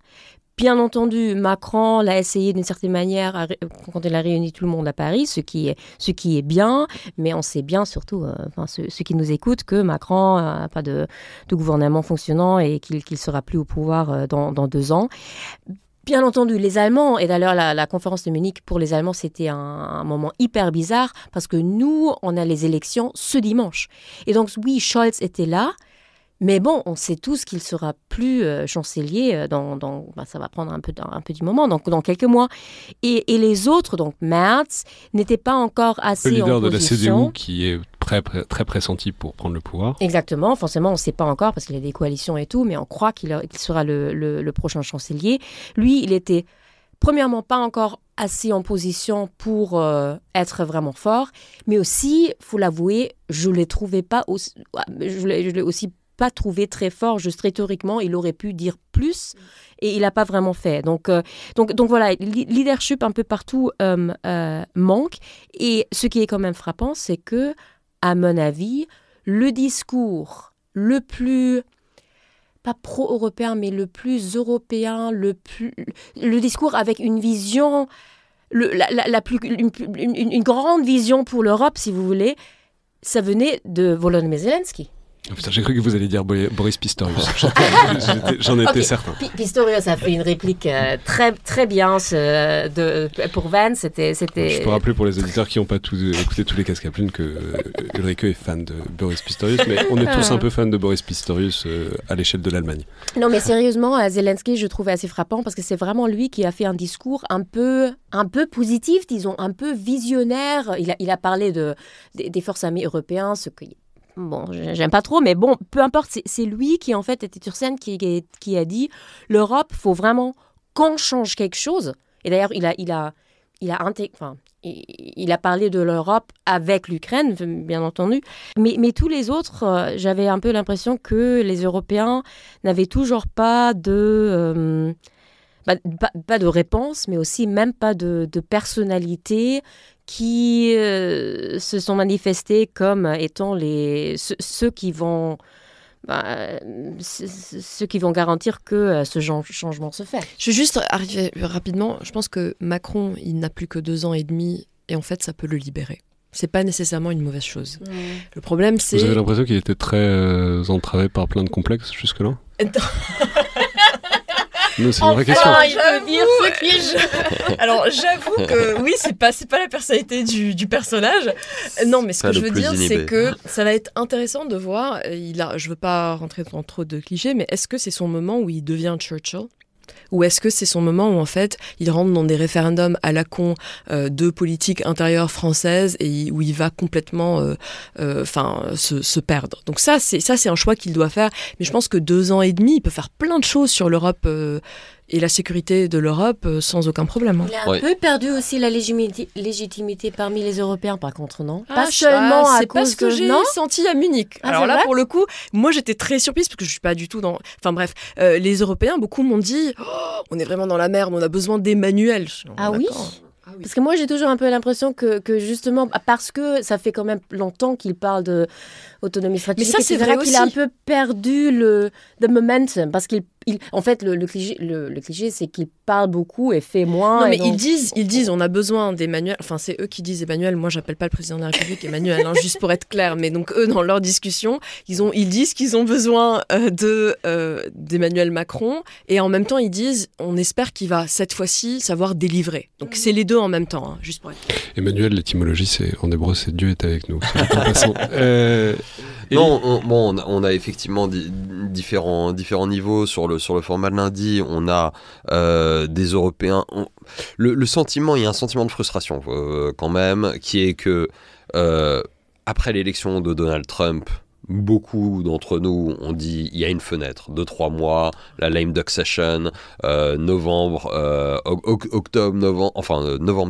Bien entendu, Macron l'a essayé d'une certaine manière quand il a réuni tout le monde à Paris, ce qui est bien, mais on sait bien surtout, ceux qui nous écoutent, que Macron n'a pas de gouvernement fonctionnant et qu'il sera plus au pouvoir dans 2 ans. Bien entendu, les Allemands, et d'ailleurs la conférence de Munich pour les Allemands, c'était un moment hyper bizarre parce que nous, on a les élections ce dimanche. Et donc oui, Scholz était là. Mais bon, on sait tous qu'il sera plus chancelier ça va prendre un peu du moment, donc dans quelques mois. Et les autres, donc Merz, n'étaient pas encore assez en position. Le leader de la CDU qui est très pressenti pour prendre le pouvoir. Exactement, forcément, on ne sait pas encore parce qu'il y a des coalitions et tout, mais on croit qu'il sera le prochain chancelier. Lui, il était premièrement pas encore assez en position pour être vraiment fort, mais aussi, faut l'avouer, je l'ai aussi pas trouvé très fort, juste rhétoriquement, il aurait pu dire plus et il n'a pas vraiment fait. Donc voilà, leadership un peu partout manque. Et ce qui est quand même frappant, c'est que, à mon avis, le discours le plus, pas pro-européen, mais le plus européen, le discours avec une vision, une grande vision pour l'Europe, si vous voulez, ça venait de Volodymyr Zelensky. Oh, putain, j'ai cru que vous alliez dire Boris Pistorius. J'en étais certain. Pistorius a fait une réplique très, très bien pour Vance. C'était... Je peux rappeler pour les auditeurs qui n'ont pas écouté tous les casques à plumes que Ulrike est fan de Boris Pistorius, mais on est tous un peu fans de Boris Pistorius à l'échelle de l'Allemagne. Non, mais sérieusement, Zelensky, je trouvais assez frappant parce que c'est vraiment lui qui a fait un discours un peu positif, disons, un peu visionnaire. Il a parlé des forces armées européenennes, ce qui... Bon, j'aime pas trop, mais bon, peu importe, c'est lui qui en fait était sur scène qui a dit l'Europe, faut vraiment qu'on change quelque chose. Et d'ailleurs, il a parlé de l'Europe avec l'Ukraine, bien entendu. Mais tous les autres, j'avais un peu l'impression que les Européens n'avaient toujours pas de réponse, mais aussi même pas de personnalité qui se sont manifestés comme étant ceux qui vont garantir que ce changement se fait. Je vais juste arriver rapidement. Je pense que Macron, il n'a plus que 2 ans et demi et en fait, ça peut le libérer. C'est pas nécessairement une mauvaise chose. Le problème, c'est... Vous avez l'impression qu'il était très entravé par plein de complexes jusque-là? Non, c'est une vraie question. Il peut dire ce qu'il... Alors, j'avoue que oui, c'est pas la personnalité du personnage. Non, mais ce que je veux dire, c'est que ça va être intéressant de voir. Je veux pas rentrer dans trop de clichés, mais est-ce que c'est son moment où il devient Churchill ? Ou est-ce que c'est son moment où en fait il rentre dans des référendums à la con de politique intérieure française et où il va complètement se perdre. Donc ça c'est un choix qu'il doit faire. Mais je pense que 2 ans et demi, il peut faire plein de choses sur l'Europe et la sécurité de l'Europe sans aucun problème. Il a un peu perdu aussi la légitimité parmi les Européens, par contre, non? Pas seulement à cause de... C'est pas ce que j'ai senti à Munich. Alors là, pour le coup, moi j'étais très surprise parce que je suis pas du tout dans... Enfin bref, les Européens, beaucoup m'ont dit on est vraiment dans la merde, on a besoin d'Emmanuel. Ah oui? Parce que moi, j'ai toujours un peu l'impression que justement, parce que ça fait quand même longtemps qu'il parle d'autonomie stratégique, mais ça, c'est vrai qu'il a un peu perdu le momentum, parce qu'il en fait, le cliché, c'est qu'il parle beaucoup et fait moins. Non, mais donc... ils disent, on a besoin d'Emmanuel. Enfin, c'est eux qui disent Emmanuel. Moi, j'appelle pas le président de la République Emmanuel, juste pour être clair. Mais donc, eux, dans leur discussion, ils disent qu'ils ont besoin d'Emmanuel Macron. Et en même temps, ils disent, on espère qu'il va, cette fois-ci, savoir délivrer. Donc, c'est les deux en même temps, juste pour être clair. Emmanuel, l'étymologie, c'est en hébreu, c'est Dieu est avec nous. On a effectivement différents niveaux sur le format de lundi. On a des Européens. Le sentiment, il y a un sentiment de frustration quand même, qui est que après l'élection de Donald Trump, beaucoup d'entre nous ont dit il y a une fenêtre de 3 mois, la lame duck session, novembre,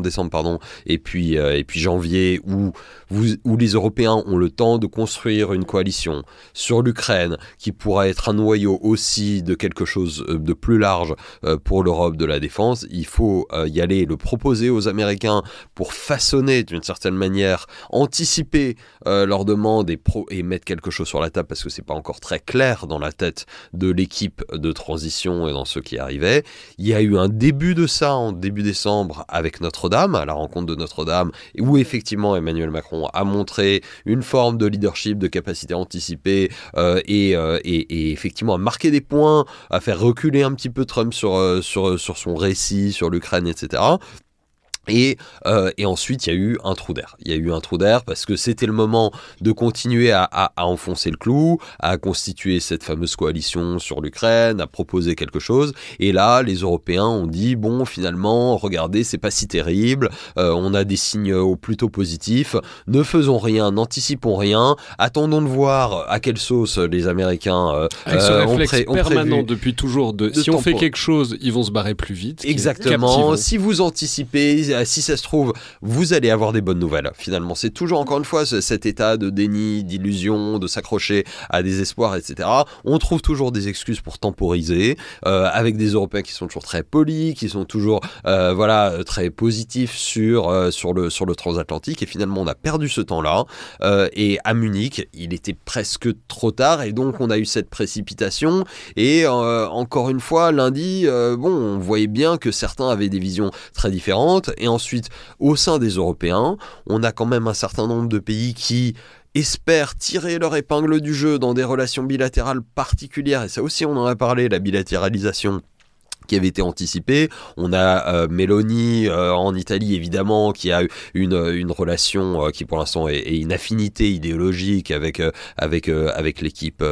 décembre, pardon, et puis janvier, où les Européens ont le temps de construire une coalition sur l'Ukraine qui pourra être un noyau aussi de quelque chose de plus large pour l'Europe de la défense. Il faut y aller, le proposer aux Américains pour façonner d'une certaine manière, anticiper leurs demandes et mettre quelque chose sur la table, parce que c'est pas encore très clair dans la tête de l'équipe de transition et dans ceux qui arrivaient. Il y a eu un début de ça en début décembre avec Notre-Dame, à la rencontre de Notre-Dame, où effectivement Emmanuel Macron a montré une forme de leadership, de capacité à anticiper et effectivement à marquer des points, à faire reculer un petit peu Trump sur son récit, sur l'Ukraine, etc. Et ensuite, il y a eu un trou d'air. Il y a eu un trou d'air parce que c'était le moment de continuer à enfoncer le clou, à constituer cette fameuse coalition sur l'Ukraine, à proposer quelque chose. Et là, les Européens ont dit, bon, finalement, regardez, c'est pas si terrible, on a des signes plutôt positifs, ne faisons rien, n'anticipons rien, attendons de voir à quelle sauce les Américains avec ce réflexe permanent depuis toujours si on fait quelque chose, ils vont se barrer plus vite. Exactement. Si vous anticipez, si ça se trouve, vous allez avoir des bonnes nouvelles. Finalement, c'est toujours, encore une fois, cet état de déni, d'illusion, de s'accrocher à des espoirs, etc. On trouve toujours des excuses pour temporiser, avec des Européens qui sont toujours très polis, qui sont toujours très positifs sur le transatlantique. Et finalement, on a perdu ce temps-là. Et à Munich, il était presque trop tard. Et donc, on a eu cette précipitation. Et encore une fois, lundi, on voyait bien que certains avaient des visions très différentes. Et ensuite, au sein des Européens, on a quand même un certain nombre de pays qui espèrent tirer leur épingle du jeu dans des relations bilatérales particulières, et ça aussi on en a parlé, la bilatéralisation qui avait été anticipé. On a Meloni en Italie, évidemment, qui a une relation qui pour l'instant est une affinité idéologique avec l'équipe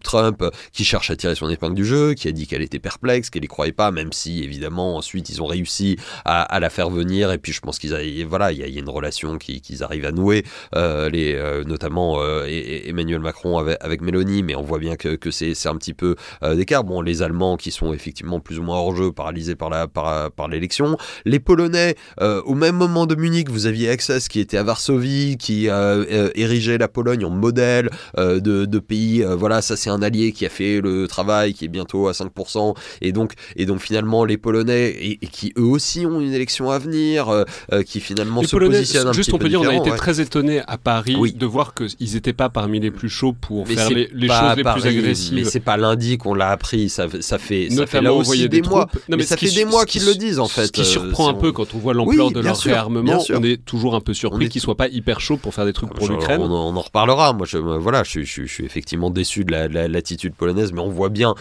Trump, qui cherche à tirer son épingle du jeu, qui a dit qu'elle était perplexe, qu'elle y croyait pas, même si évidemment ensuite ils ont réussi à la faire venir. Et puis je pense qu'il y a une relation qu'ils arrivent à nouer, notamment Emmanuel Macron avec Meloni, mais on voit bien que c'est un petit peu d'écart. Bon, les Allemands qui sont effectivement plus ou moins hors jeu, paralysés par l'élection. Les Polonais, au même moment de Munich, vous aviez Access qui était à Varsovie, qui érigeait la Pologne en modèle de pays. Voilà, ça c'est un allié qui a fait le travail, qui est bientôt à 5%. Et donc finalement, les Polonais, et qui eux aussi ont une élection à venir, qui finalement les se Polonais, positionnent un petit peu différent. On a été ouais. très étonnés à Paris de voir qu'ils n'étaient pas parmi les plus chauds pour faire les choses les plus agressives. Mais c'est pas lundi qu'on l'a appris, ça fait là envoyer aussi des des mois. Non, mais ça fait des mois qu'ils le disent en fait. Ce qui surprend un peu quand on voit l'ampleur de leur réarmement, on est toujours un peu surpris qu'ils soient pas hyper chauds pour faire des trucs pour l'Ukraine. On en reparlera. Moi, je suis effectivement déçu de l'attitude polonaise, mais on voit bien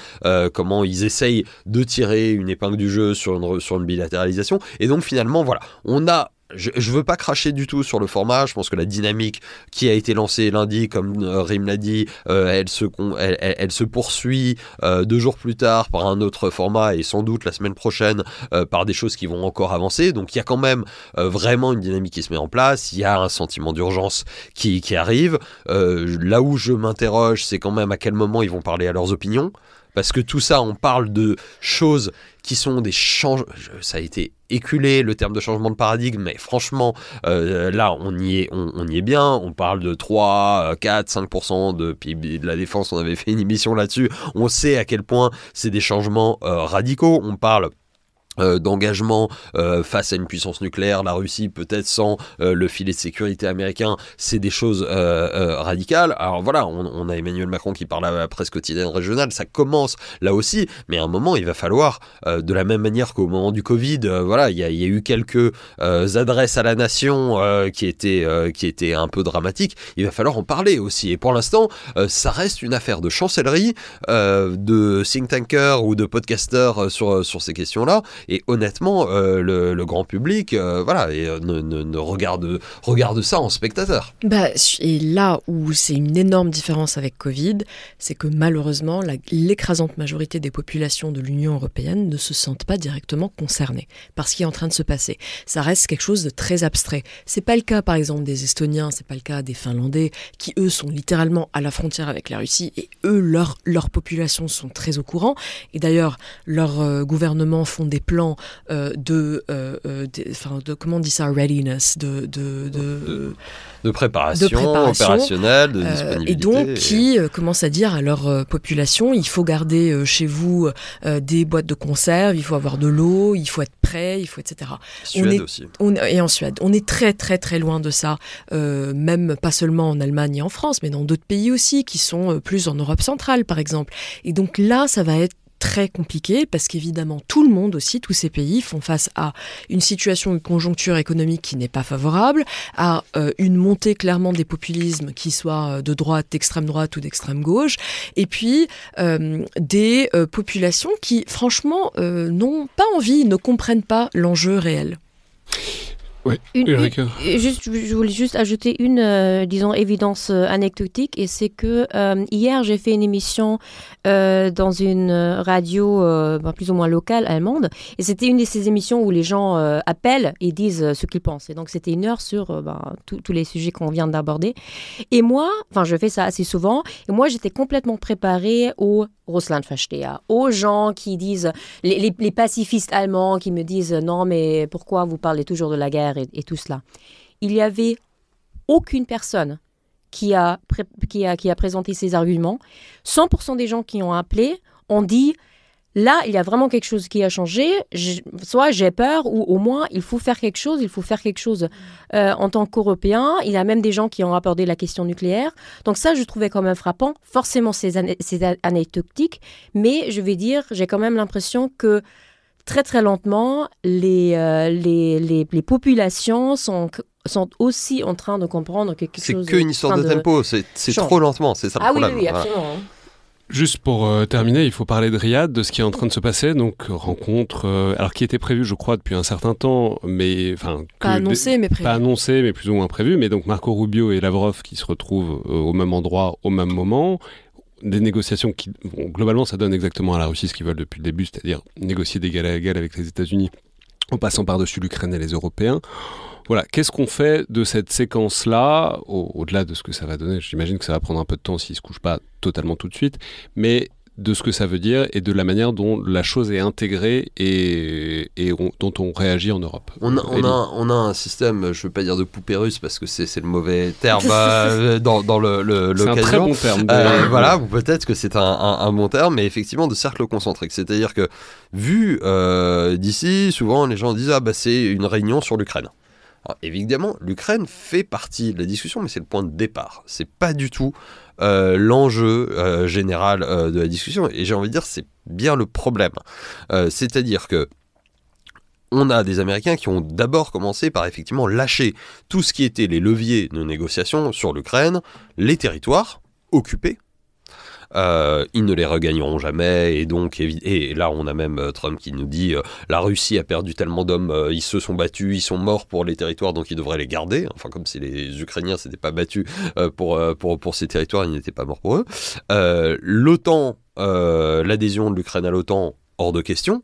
comment ils essayent de tirer une épingle du jeu sur une bilatéralisation. Et donc finalement, voilà, on a. Je veux pas cracher du tout sur le format. Je pense que la dynamique qui a été lancée lundi, comme Rim l'a dit, elle se poursuit 2 jours plus tard par un autre format et sans doute la semaine prochaine par des choses qui vont encore avancer. Donc il y a quand même vraiment une dynamique qui se met en place. Il y a un sentiment d'urgence qui arrive. Là où je m'interroge, c'est quand même à quel moment ils vont parler à leurs opinions. Parce que tout ça, on parle de choses qui sont des changements. Ça a été éculé, le terme de changement de paradigme, mais franchement, là, on y est bien. On parle de 3, 4, 5% de PIB de la défense. On avait fait une émission là-dessus. On sait à quel point c'est des changements radicaux. On parle d'engagement face à une puissance nucléaire, la Russie peut-être sans le filet de sécurité américain, c'est des choses radicales. Alors voilà, on a Emmanuel Macron qui parle à la presse quotidienne régionale, ça commence là aussi, mais à un moment il va falloir, de la même manière qu'au moment du Covid, voilà, il y a eu quelques adresses à la nation qui étaient un peu dramatiques, il va falloir en parler aussi, et pour l'instant ça reste une affaire de chancellerie, de think tankers ou de podcasters sur ces questions-là. Et honnêtement, le grand public, ne regarde ça en spectateur. Et là où c'est une énorme différence avec Covid, c'est que malheureusement, l'écrasante majorité des populations de l'Union européenne ne se sentent pas directement concernées par ce qui est en train de se passer. Ça reste quelque chose de très abstrait. C'est pas le cas, par exemple, des Estoniens, c'est pas le cas des Finlandais, qui eux sont littéralement à la frontière avec la Russie, et eux, leur population sont très au courant. Et d'ailleurs, leurs gouvernements font des plans de comment on dit ça, readiness, de préparation opérationnelle, de disponibilité. Et donc, qui commencent à dire à leur population, il faut garder chez vous des boîtes de conserve, il faut avoir de l'eau, il faut être prêt, il faut, etc. Suède aussi. Et en Suède. On est très, très, très loin de ça, même pas seulement en Allemagne et en France, mais dans d'autres pays aussi, qui sont plus en Europe centrale, par exemple. Et donc là, ça va être très compliqué parce qu'évidemment tout le monde aussi, tous ces pays font face à une situation, une conjoncture économique qui n'est pas favorable, à une montée clairement des populismes qui soient de droite, d'extrême droite ou d'extrême gauche, et puis des populations qui franchement n'ont pas envie, ne comprennent pas l'enjeu réel. Oui, je voulais juste ajouter une, évidence anecdotique, et c'est que hier, j'ai fait une émission dans une radio plus ou moins locale, allemande, et c'était une de ces émissions où les gens appellent et disent ce qu'ils pensent. Et donc, c'était 1 heure sur tous les sujets qu'on vient d'aborder. Et moi, je fais ça assez souvent, et moi, j'étais complètement préparée au Russlandversteher, aux gens qui disent, les pacifistes allemands qui me disent non, mais pourquoi vous parlez toujours de la guerre et tout cela. Il n'y avait aucune personne qui a présenté ces arguments. 100% des gens qui ont appelé ont dit là, il y a vraiment quelque chose qui a changé. Soit j'ai peur, ou au moins il faut faire quelque chose. En tant qu'Européens. Il y a même des gens qui ont abordé la question nucléaire. Donc ça, je trouvais quand même frappant. Forcément, c'est anecdotique, mais je vais dire, j'ai quand même l'impression que très très lentement, les populations sont sont aussi en train de comprendre que quelque chose... C'est qu'une histoire de tempo, c'est trop lentement, c'est ça le problème. Oui, absolument. Juste pour terminer, il faut parler de Riyad, de ce qui est en train de se passer. Donc, rencontre, alors qui était prévue, je crois, depuis un certain temps, mais pas annoncé, mais prévu. Pas annoncé, mais plus ou moins prévu. Mais donc, Marco Rubio et Lavrov qui se retrouvent au même endroit, au même moment. Des négociations qui, globalement, ça donne exactement à la Russie ce qu'ils veulent depuis le début, c'est-à-dire négocier d'égal à égal avec les États-Unis, en passant par-dessus l'Ukraine et les Européens. Voilà, qu'est-ce qu'on fait de cette séquence-là, au-delà de ce que ça va donner? J'imagine que ça va prendre un peu de temps s'ils ne se couchent pas totalement tout de suite, mais de ce que ça veut dire et de la manière dont la chose est intégrée et dont on réagit en Europe. On a un système, je ne veux pas dire de poupée russe parce que c'est le mauvais terme dans l'occasion. C'est un très bon terme. Voilà, ou peut-être que c'est un bon terme, mais effectivement de cercle concentrique. C'est-à-dire que vu d'ici, souvent les gens disent c'est une réunion sur l'Ukraine. Alors, évidemment, l'Ukraine fait partie de la discussion, mais c'est le point de départ. C'est pas du tout l'enjeu général de la discussion. Et j'ai envie de dire, c'est bien le problème. C'est-à-dire que on a des Américains qui ont d'abord commencé par effectivement lâcher tout ce qui était les leviers de négociation sur l'Ukraine, les territoires occupés. Ils ne les regagneront jamais et là on a même Trump qui nous dit la Russie a perdu tellement d'hommes, ils se sont battus, ils sont morts pour les territoires donc ils devraient les garder, enfin comme si les Ukrainiens s'étaient pas battus pour ces territoires, ils n'étaient pas morts pour eux. L'OTAN, l'adhésion de l'Ukraine à l'OTAN, hors de question.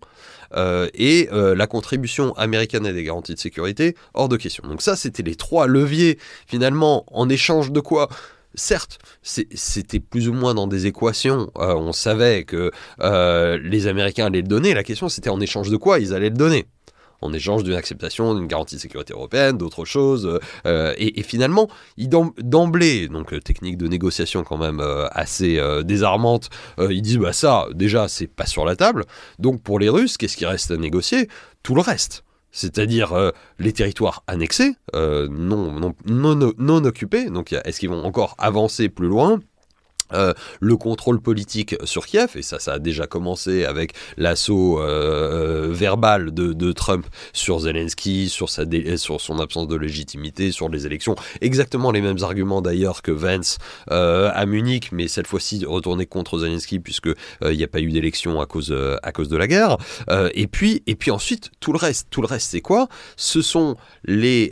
Et la contribution américaine à des garanties de sécurité, hors de question. Donc ça c'était les trois leviers finalement, en échange de quoi? Certes, c'était plus ou moins dans des équations, on savait que les Américains allaient le donner, la question c'était en échange de quoi ils allaient le donner. En échange d'une acceptation d'une garantie de sécurité européenne, d'autres choses, et finalement, d'emblée, donc technique de négociation quand même assez désarmante, ils disent ça, déjà, c'est pas sur la table, donc pour les Russes, qu'est-ce qui reste à négocier? Tout le reste. C'est-à-dire les territoires annexés, non occupés, donc est-ce qu'ils vont encore avancer plus loin? Le contrôle politique sur Kiev, et ça a déjà commencé avec l'assaut verbal de Trump sur Zelensky, sur son absence de légitimité, sur les élections, exactement les mêmes arguments d'ailleurs que Vance à Munich, mais cette fois-ci retourné contre Zelensky puisque il n'y a pas eu d'élection à cause de la guerre, et puis ensuite tout le reste c'est quoi? Ce sont les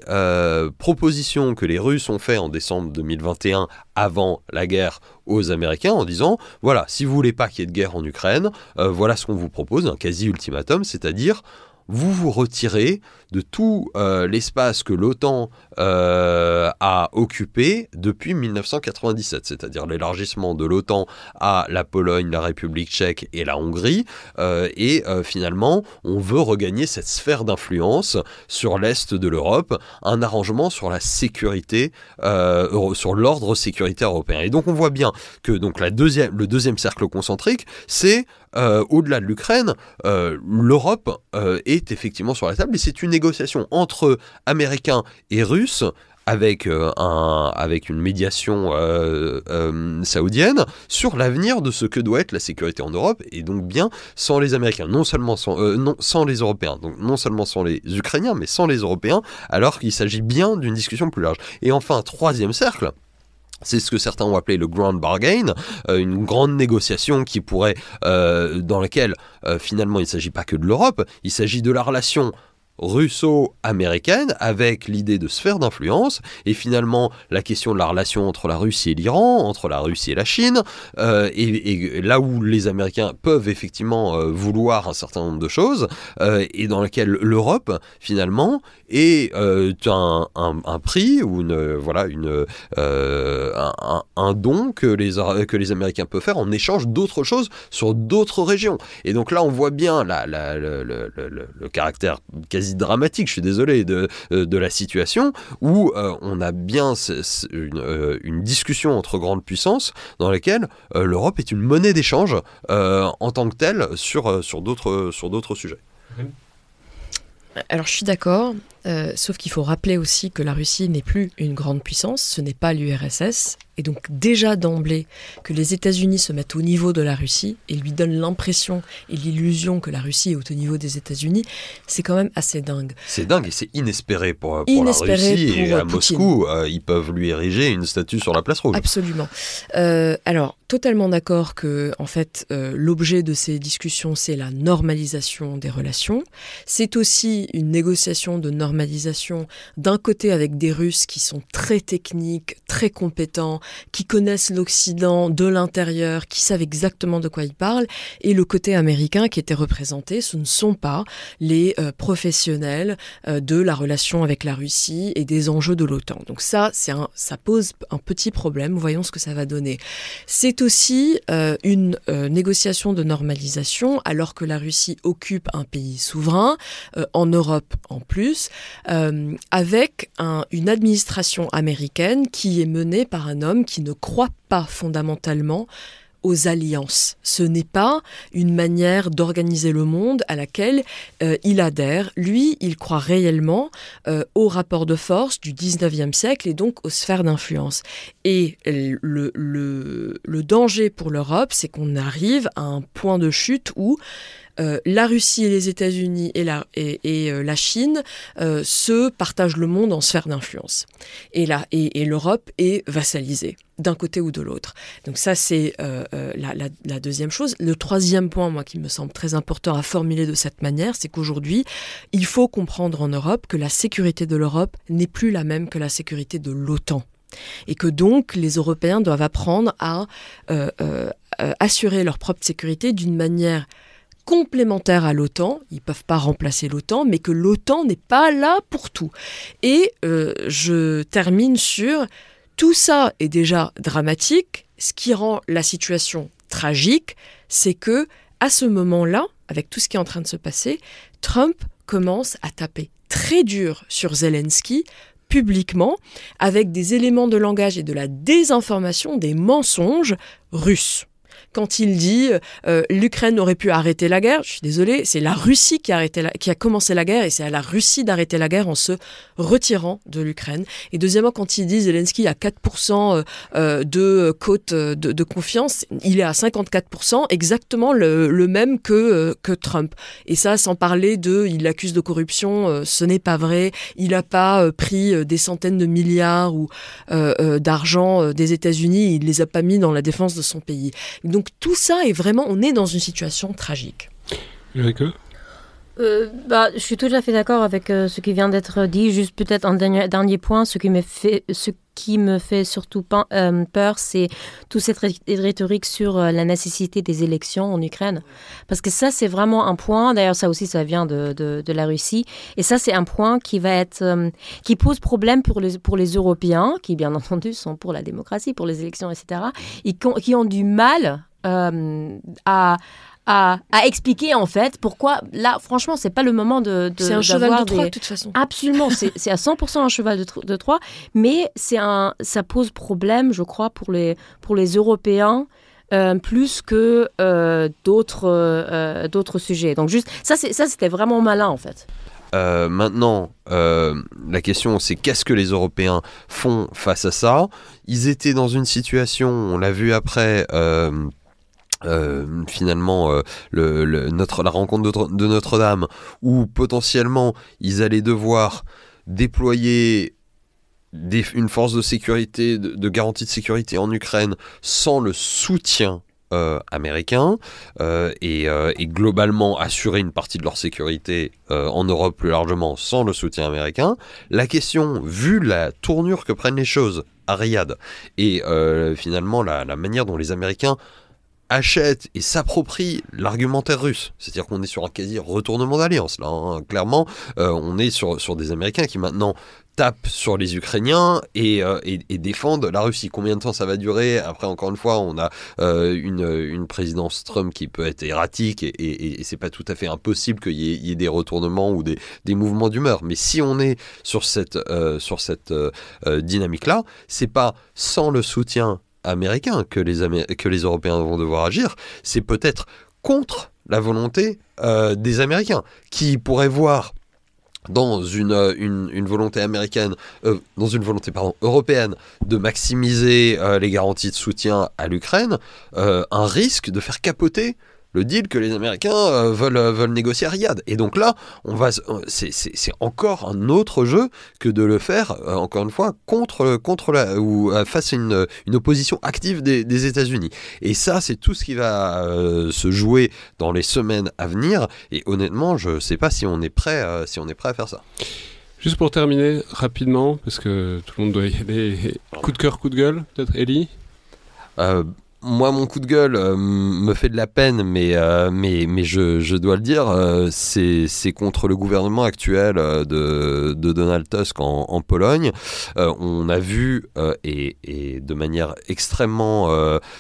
propositions que les Russes ont fait en décembre 2021 avant la guerre aux Américains en disant voilà, si vous voulez pas qu'il y ait de guerre en Ukraine, voilà ce qu'on vous propose, un quasi-ultimatum, c'est-à-dire vous vous retirez de tout l'espace que l'OTAN a occupé depuis 1997, c'est-à-dire l'élargissement de l'OTAN à la Pologne, la République tchèque et la Hongrie, et finalement on veut regagner cette sphère d'influence sur l'Est de l'Europe, un arrangement sur la sécurité, sur l'ordre sécuritaire européen. Et donc on voit bien que donc le deuxième cercle concentrique, c'est au-delà de l'Ukraine, l'Europe est effectivement sur la table, et c'est une négociation entre Américains et Russes avec une médiation saoudienne sur l'avenir de ce que doit être la sécurité en Europe, et donc bien sans les Américains, non seulement sans les Européens, donc non seulement sans les Ukrainiens, mais sans les Européens, alors qu'il s'agit bien d'une discussion plus large. Et enfin, troisième cercle, c'est ce que certains ont appelé le Grand Bargain, une grande négociation qui pourrait, dans laquelle finalement il ne s'agit pas que de l'Europe, il s'agit de la relation russo-américaine avec l'idée de sphère d'influence, et finalement la question de la relation entre la Russie et l'Iran, entre la Russie et la Chine, et là où les Américains peuvent effectivement vouloir un certain nombre de choses, et dans lequel l'Europe finalement est un prix ou un don que les Américains peuvent faire en échange d'autres choses sur d'autres régions. Et donc là on voit bien le caractère quasi dramatique, je suis désolé, de la situation, où on a bien une discussion entre grandes puissances dans laquelle l'Europe est une monnaie d'échange en tant que telle sur d'autres sujets. Alors je suis d'accord. Sauf qu'il faut rappeler aussi que la Russie n'est plus une grande puissance, ce n'est pas l'URSS. Et donc déjà d'emblée, que les États-Unis se mettent au niveau de la Russie et lui donnent l'impression et l'illusion que la Russie est au niveau des États-Unis, c'est quand même assez dingue. C'est dingue et c'est inespéré pour la Russie. Et à Moscou, ils peuvent lui ériger une statue sur la place rouge. Absolument. Alors, totalement d'accord que, en fait, l'objet de ces discussions, c'est la normalisation des relations. C'est aussi une négociation de normalisation d'un côté avec des Russes qui sont très techniques, très compétents, qui connaissent l'Occident de l'intérieur, qui savent exactement de quoi ils parlent, et le côté américain qui était représenté, ce ne sont pas les professionnels de la relation avec la Russie et des enjeux de l'OTAN. Donc ça pose un petit problème, voyons ce que ça va donner. C'est aussi une négociation de normalisation, alors que la Russie occupe un pays souverain, en Europe en plus, avec une administration américaine qui est menée par un homme qui ne croit pas fondamentalement aux alliances. Ce n'est pas une manière d'organiser le monde à laquelle il adhère. Lui, il croit réellement aux rapports de force du 19e siècle et donc aux sphères d'influence. Et le danger pour l'Europe, c'est qu'on arrive à un point de chute où la Russie et les États-Unis et la Chine se partagent le monde en sphères d'influence. Et l'Europe est vassalisée, d'un côté ou de l'autre. Donc ça, c'est la deuxième chose. Le troisième point, moi, qui me semble très important à formuler de cette manière, c'est qu'aujourd'hui, il faut comprendre en Europe que la sécurité de l'Europe n'est plus la même que la sécurité de l'OTAN. Et que donc, les Européens doivent apprendre à assurer leur propre sécurité d'une manière complémentaire à l'OTAN, ils ne peuvent pas remplacer l'OTAN, mais que l'OTAN n'est pas là pour tout. Et je termine sur tout ça est déjà dramatique. Ce qui rend la situation tragique, c'est que à ce moment-là, avec tout ce qui est en train de se passer, Trump commence à taper très dur sur Zelensky publiquement, avec des éléments de langage et de la désinformation, des mensonges russes. Quand il dit l'Ukraine aurait pu arrêter la guerre, je suis désolée, c'est la Russie qui a commencé la guerre et c'est à la Russie d'arrêter la guerre en se retirant de l'Ukraine. Et deuxièmement, quand il dit Zelensky a 4% de cote de confiance, il est à 54%, exactement le même que Trump. Et ça, sans parler il l'accuse de corruption, ce n'est pas vrai. Il n'a pas pris des centaines de milliards d'argent des États-Unis, il ne les a pas mis dans la défense de son pays. Donc tout ça est vraiment, on est dans une situation tragique. Ulrike ? Je suis tout à fait d'accord avec ce qui vient d'être dit. Juste peut-être un dernier point, ce qui me fait surtout peur, c'est toute cette rhétorique sur la nécessité des élections en Ukraine. Parce que ça, c'est vraiment un point, d'ailleurs ça aussi, ça vient de la Russie, et ça, c'est un point qui qui pose problème pour les Européens, qui bien entendu sont pour la démocratie, pour les élections, etc., et qui ont du mal à expliquer en fait pourquoi là franchement c'est pas le moment de c'est un cheval de Troie de toute façon. Absolument, c'est à 100% un cheval de Troie, mais ça pose problème je crois pour les Européens plus que d'autres sujets. Donc juste ça c'était vraiment malin en fait. Maintenant, la question c'est qu'est-ce que les Européens font face à ça ? Ils étaient dans une situation, on l'a vu après, finalement la rencontre de Notre-Dame, où potentiellement ils allaient devoir déployer une force de sécurité, de garantie de sécurité en Ukraine sans le soutien américain et globalement assurer une partie de leur sécurité en Europe plus largement sans le soutien américain. La question, vu la tournure que prennent les choses à Riyad et finalement la manière dont les Américains achètent et s'approprient l'argumentaire russe, c'est-à-dire qu'on est sur un quasi retournement d'alliance là, hein. Clairement on est sur des Américains qui maintenant tapent sur les Ukrainiens et défendent la Russie. Combien de temps ça va durer ? Après, encore une fois, on a une présidence Trump qui peut être erratique et c'est pas tout à fait impossible qu'il y ait des retournements ou des mouvements d'humeur. Mais si on est sur cette dynamique-là, c'est pas sans le soutien américain que les Européens vont devoir agir, c'est peut-être contre la volonté des Américains qui pourraient voir dans une volonté américaine, dans une volonté européenne de maximiser les garanties de soutien à l'Ukraine, un risque de faire capoter le deal que les Américains veulent négocier à Riyad. Et donc là, c'est encore un autre jeu que de le faire, encore une fois, face à une opposition active des États-Unis. Et ça, c'est tout ce qui va se jouer dans les semaines à venir. Et honnêtement, je ne sais pas si on est prêt à faire ça. Juste pour terminer, rapidement, parce que tout le monde doit y aller, coup de cœur, coup de gueule, peut-être, Ellie ? Moi, mon coup de gueule me fait de la peine, mais je dois le dire, c'est contre le gouvernement actuel de Donald Tusk en Pologne. On a vu, et de manière extrêmement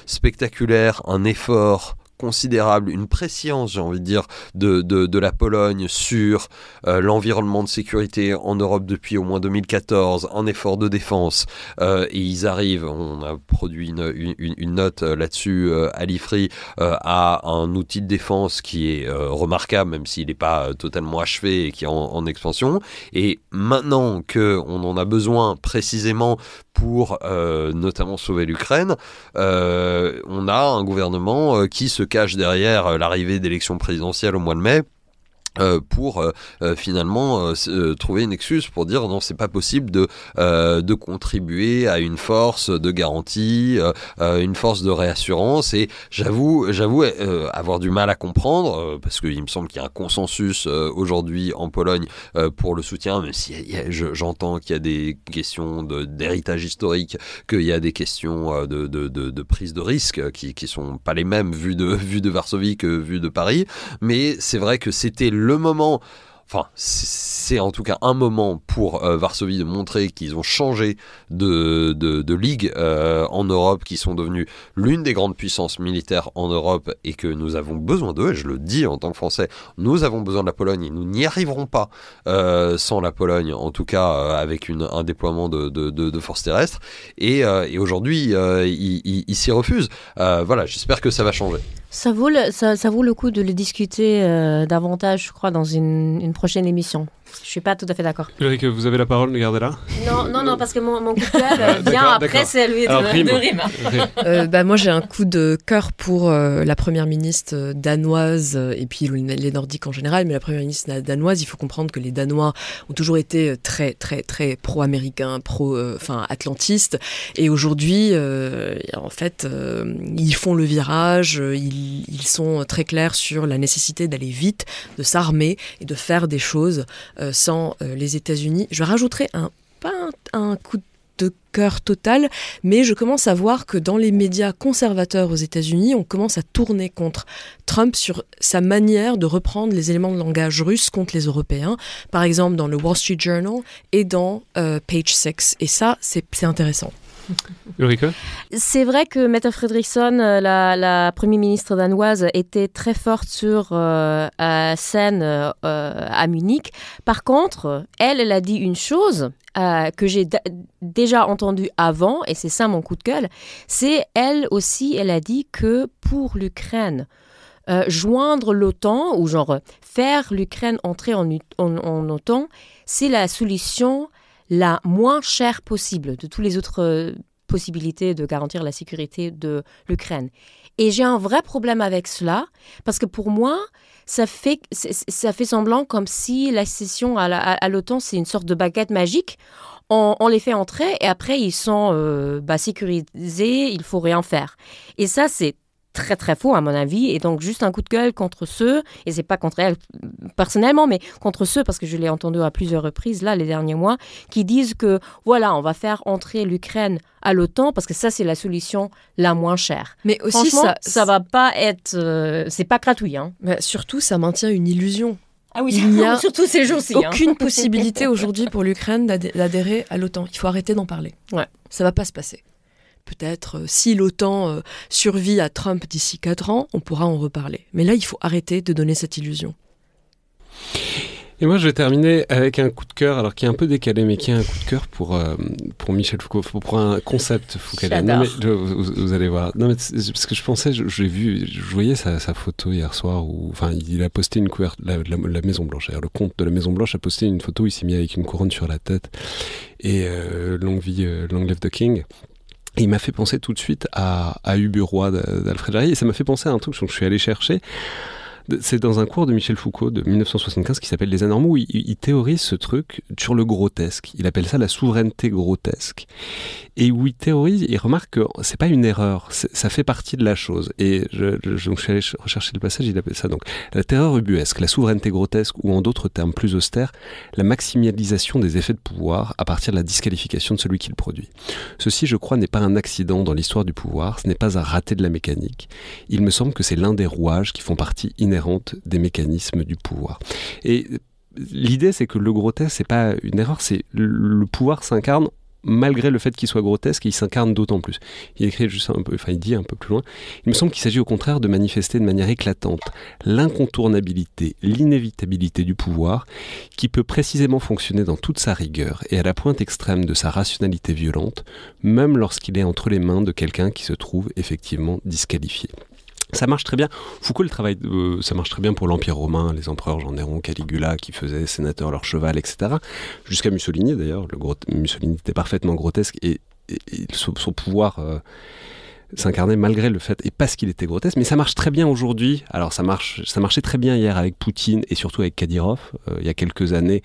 spectaculaire, un effort considérable, une prescience, j'ai envie de dire, de la Pologne sur l'environnement de sécurité en Europe depuis au moins 2014, un effort de défense, et ils arrivent, on a produit une note là-dessus à l'IFRI, à un outil de défense qui est remarquable, même s'il n'est pas totalement achevé et qui est en expansion. Et maintenant qu'on en a besoin précisément pour notamment sauver l'Ukraine, on a un gouvernement qui se cache derrière l'arrivée d'élections présidentielles au mois de mai pour finalement trouver une excuse pour dire non, c'est pas possible de contribuer à une force de garantie, une force de réassurance. Et j'avoue avoir du mal à comprendre, parce qu'il me semble qu'il y a un consensus aujourd'hui en Pologne pour le soutien, même si j'entends qu'il y a des questions d'héritage historique, qu'il y a des questions de prise de risque qui sont pas les mêmes vues de Varsovie que vues de Paris. Mais c'est vrai que c'était le moment, enfin c'est en tout cas un moment pour Varsovie de montrer qu'ils ont changé de ligue en Europe, qu'ils sont devenus l'une des grandes puissances militaires en Europe et que nous avons besoin d'eux, et je le dis en tant que Français, nous avons besoin de la Pologne et nous n'y arriverons pas sans la Pologne, en tout cas avec un déploiement de forces terrestres, et aujourd'hui ils s'y refusent. Voilà, j'espère que ça va changer. Ça vaut le coup de le discuter davantage, je crois, dans une prochaine émission. Je suis pas tout à fait d'accord. Ulrike, vous avez la parole, gardez-la. Non, parce que mon coup de cœur vient après celui de Rima. Moi, j'ai un coup de cœur pour la première ministre danoise et puis les Nordiques en général. Mais la première ministre danoise, il faut comprendre que les Danois ont toujours été très, très, très pro-américains, atlantistes. Et aujourd'hui, en fait, ils font le virage. Ils sont très clairs sur la nécessité d'aller vite, de s'armer et de faire des choses sans les États-Unis. Je rajouterai pas un coup de cœur total, mais je commence à voir que dans les médias conservateurs aux États-Unis, on commence à tourner contre Trump sur sa manière de reprendre les éléments de langage russe contre les Européens, par exemple dans le Wall Street Journal et dans Page 6. Et ça, c'est intéressant. Ulrike ? C'est vrai que Mette Frederiksen, la première ministre danoise, était très forte sur scène à Munich. Par contre, elle a dit une chose que j'ai déjà entendue avant, et c'est ça mon coup de gueule, c'est elle aussi, elle a dit que pour l'Ukraine, joindre l'OTAN, ou genre faire l'Ukraine entrer en OTAN, c'est la solution la moins chère possible de toutes les autres possibilités de garantir la sécurité de l'Ukraine. Et j'ai un vrai problème avec cela, parce que pour moi, ça fait semblant comme si l'accession à l'OTAN, c'est une sorte de baguette magique. On les fait entrer et après, ils sont sécurisés, il ne faut rien faire. Et ça, c'est très très faux à mon avis, et donc juste un coup de gueule contre ceux, et c'est pas contre elle personnellement, mais contre ceux, parce que je l'ai entendu à plusieurs reprises là les derniers mois, qui disent que voilà, on va faire entrer l'Ukraine à l'OTAN parce que ça c'est la solution la moins chère. Mais aussi ça va pas être, c'est pas gratuit. Hein. Mais surtout ça maintient une illusion. Ah oui, il n'y a surtout ces jours-ci. Aucune possibilité aujourd'hui pour l'Ukraine d'adhérer à l'OTAN. Il faut arrêter d'en parler. Ouais. Ça va pas se passer. Peut-être, si l'OTAN survit à Trump d'ici 4 ans, on pourra en reparler. Mais là, il faut arrêter de donner cette illusion. Et moi, je vais terminer avec un coup de cœur, alors qui est un peu décalé, mais qui est un coup de cœur pour Michel Foucault, pour un concept foucalien. Non, mais vous allez voir. Non, mais parce que je pensais, je voyais sa photo hier soir, où, enfin, il a posté une couverture, la Maison Blanche. Alors, le comte de la Maison Blanche a posté une photo où il s'est mis avec une couronne sur la tête et long live the king. Et il m'a fait penser tout de suite à Ubu Roi d'Alfred Jarry, et ça m'a fait penser à un truc que je suis allé chercher. C'est dans un cours de Michel Foucault de 1975 qui s'appelle Les Anormaux, où il théorise ce truc sur le grotesque. Il appelle ça la souveraineté grotesque. Et où il remarque que c'est pas une erreur, ça fait partie de la chose. Et donc je suis allé rechercher le passage, il appelle ça donc la terreur ubuesque, la souveraineté grotesque, ou en d'autres termes plus austères, la maximalisation des effets de pouvoir à partir de la disqualification de celui qui le produit. Ceci, je crois, n'est pas un accident dans l'histoire du pouvoir, ce n'est pas un raté de la mécanique. Il me semble que c'est l'un des rouages qui font partie inhérente des mécanismes du pouvoir. Et l'idée, c'est que le grotesque, c'est pas une erreur, c'est le pouvoir s'incarne malgré le fait qu'il soit grotesque, et il s'incarne d'autant plus. Il écrit juste un peu, enfin il dit un peu plus loin, il me semble qu'il s'agit au contraire de manifester de manière éclatante l'incontournabilité, l'inévitabilité du pouvoir, qui peut précisément fonctionner dans toute sa rigueur et à la pointe extrême de sa rationalité violente, même lorsqu'il est entre les mains de quelqu'un qui se trouve effectivement disqualifié. Ça marche très bien. Foucault, ça marche très bien pour l'Empire romain, les empereurs Jean Néron, Caligula, qui faisaient sénateur leur cheval, etc. Jusqu'à Mussolini, d'ailleurs. Mussolini était parfaitement grotesque, et son pouvoir s'incarnait malgré le fait, et parce qu'il était grotesque. Mais ça marche très bien aujourd'hui. Alors ça marchait très bien hier avec Poutine, et surtout avec Kadyrov. Il y a quelques années,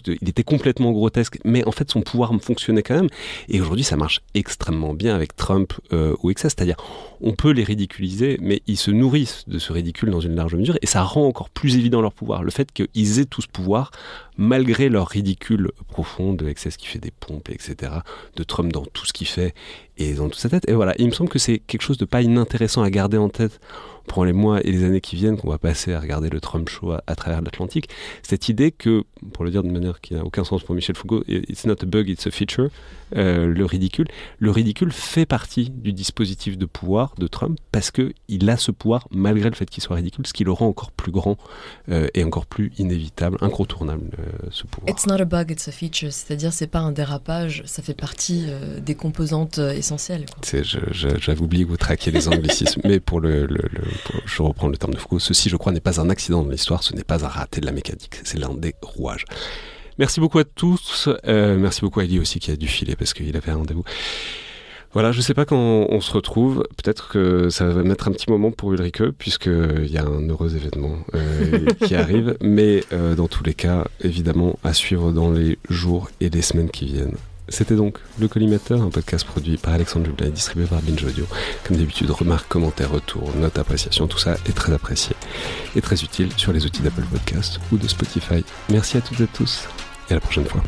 il était complètement grotesque, mais en fait son pouvoir fonctionnait quand même. Et aujourd'hui, ça marche extrêmement bien avec Trump ou avec ça. C'est-à-dire, on peut les ridiculiser, mais ils se nourrissent de ce ridicule dans une large mesure, et ça rend encore plus évident leur pouvoir. Le fait qu'ils aient tout ce pouvoir, malgré leur ridicule profond de Excess qui fait des pompes, etc., de Trump dans tout ce qu'il fait et dans toute sa tête. Et voilà, il me semble que c'est quelque chose de pas inintéressant à garder en tête pour les mois et les années qui viennent, qu'on va passer à regarder le Trump Show à travers l'Atlantique. Cette idée que, pour le dire d'une manière qui n'a aucun sens pour Michel Foucault, it's not a bug, it's a feature, le ridicule fait partie du dispositif de pouvoir de Trump, parce qu'il a ce pouvoir malgré le fait qu'il soit ridicule, ce qui le rend encore plus grand et encore plus inévitable, incontournable, ce pouvoir. It's not a bug, it's a feature, c'est-à-dire c'est pas un dérapage, ça fait partie des composantes essentielles, quoi. J'avais oublié que vous traquiez les anglicismes, mais je reprends le terme de Foucault, ceci, je crois, n'est pas un accident dans l'histoire, ce n'est pas un raté de la mécanique, c'est l'un des rouages. Merci beaucoup à tous, merci beaucoup à Elie aussi qui a dû filer parce qu'il avait un rendez-vous. Voilà, je ne sais pas quand on se retrouve, peut-être que ça va mettre un petit moment pour Ulrike, puisqu'il y a un heureux événement qui arrive, mais dans tous les cas, évidemment, à suivre dans les jours et les semaines qui viennent. C'était donc Le Collimateur, un podcast produit par Alexandre Jublin et distribué par Binge Audio. Comme d'habitude, remarques, commentaires, retours, notes, appréciations, tout ça est très apprécié et très utile sur les outils d'Apple Podcast ou de Spotify. Merci à toutes et à tous et à la prochaine fois.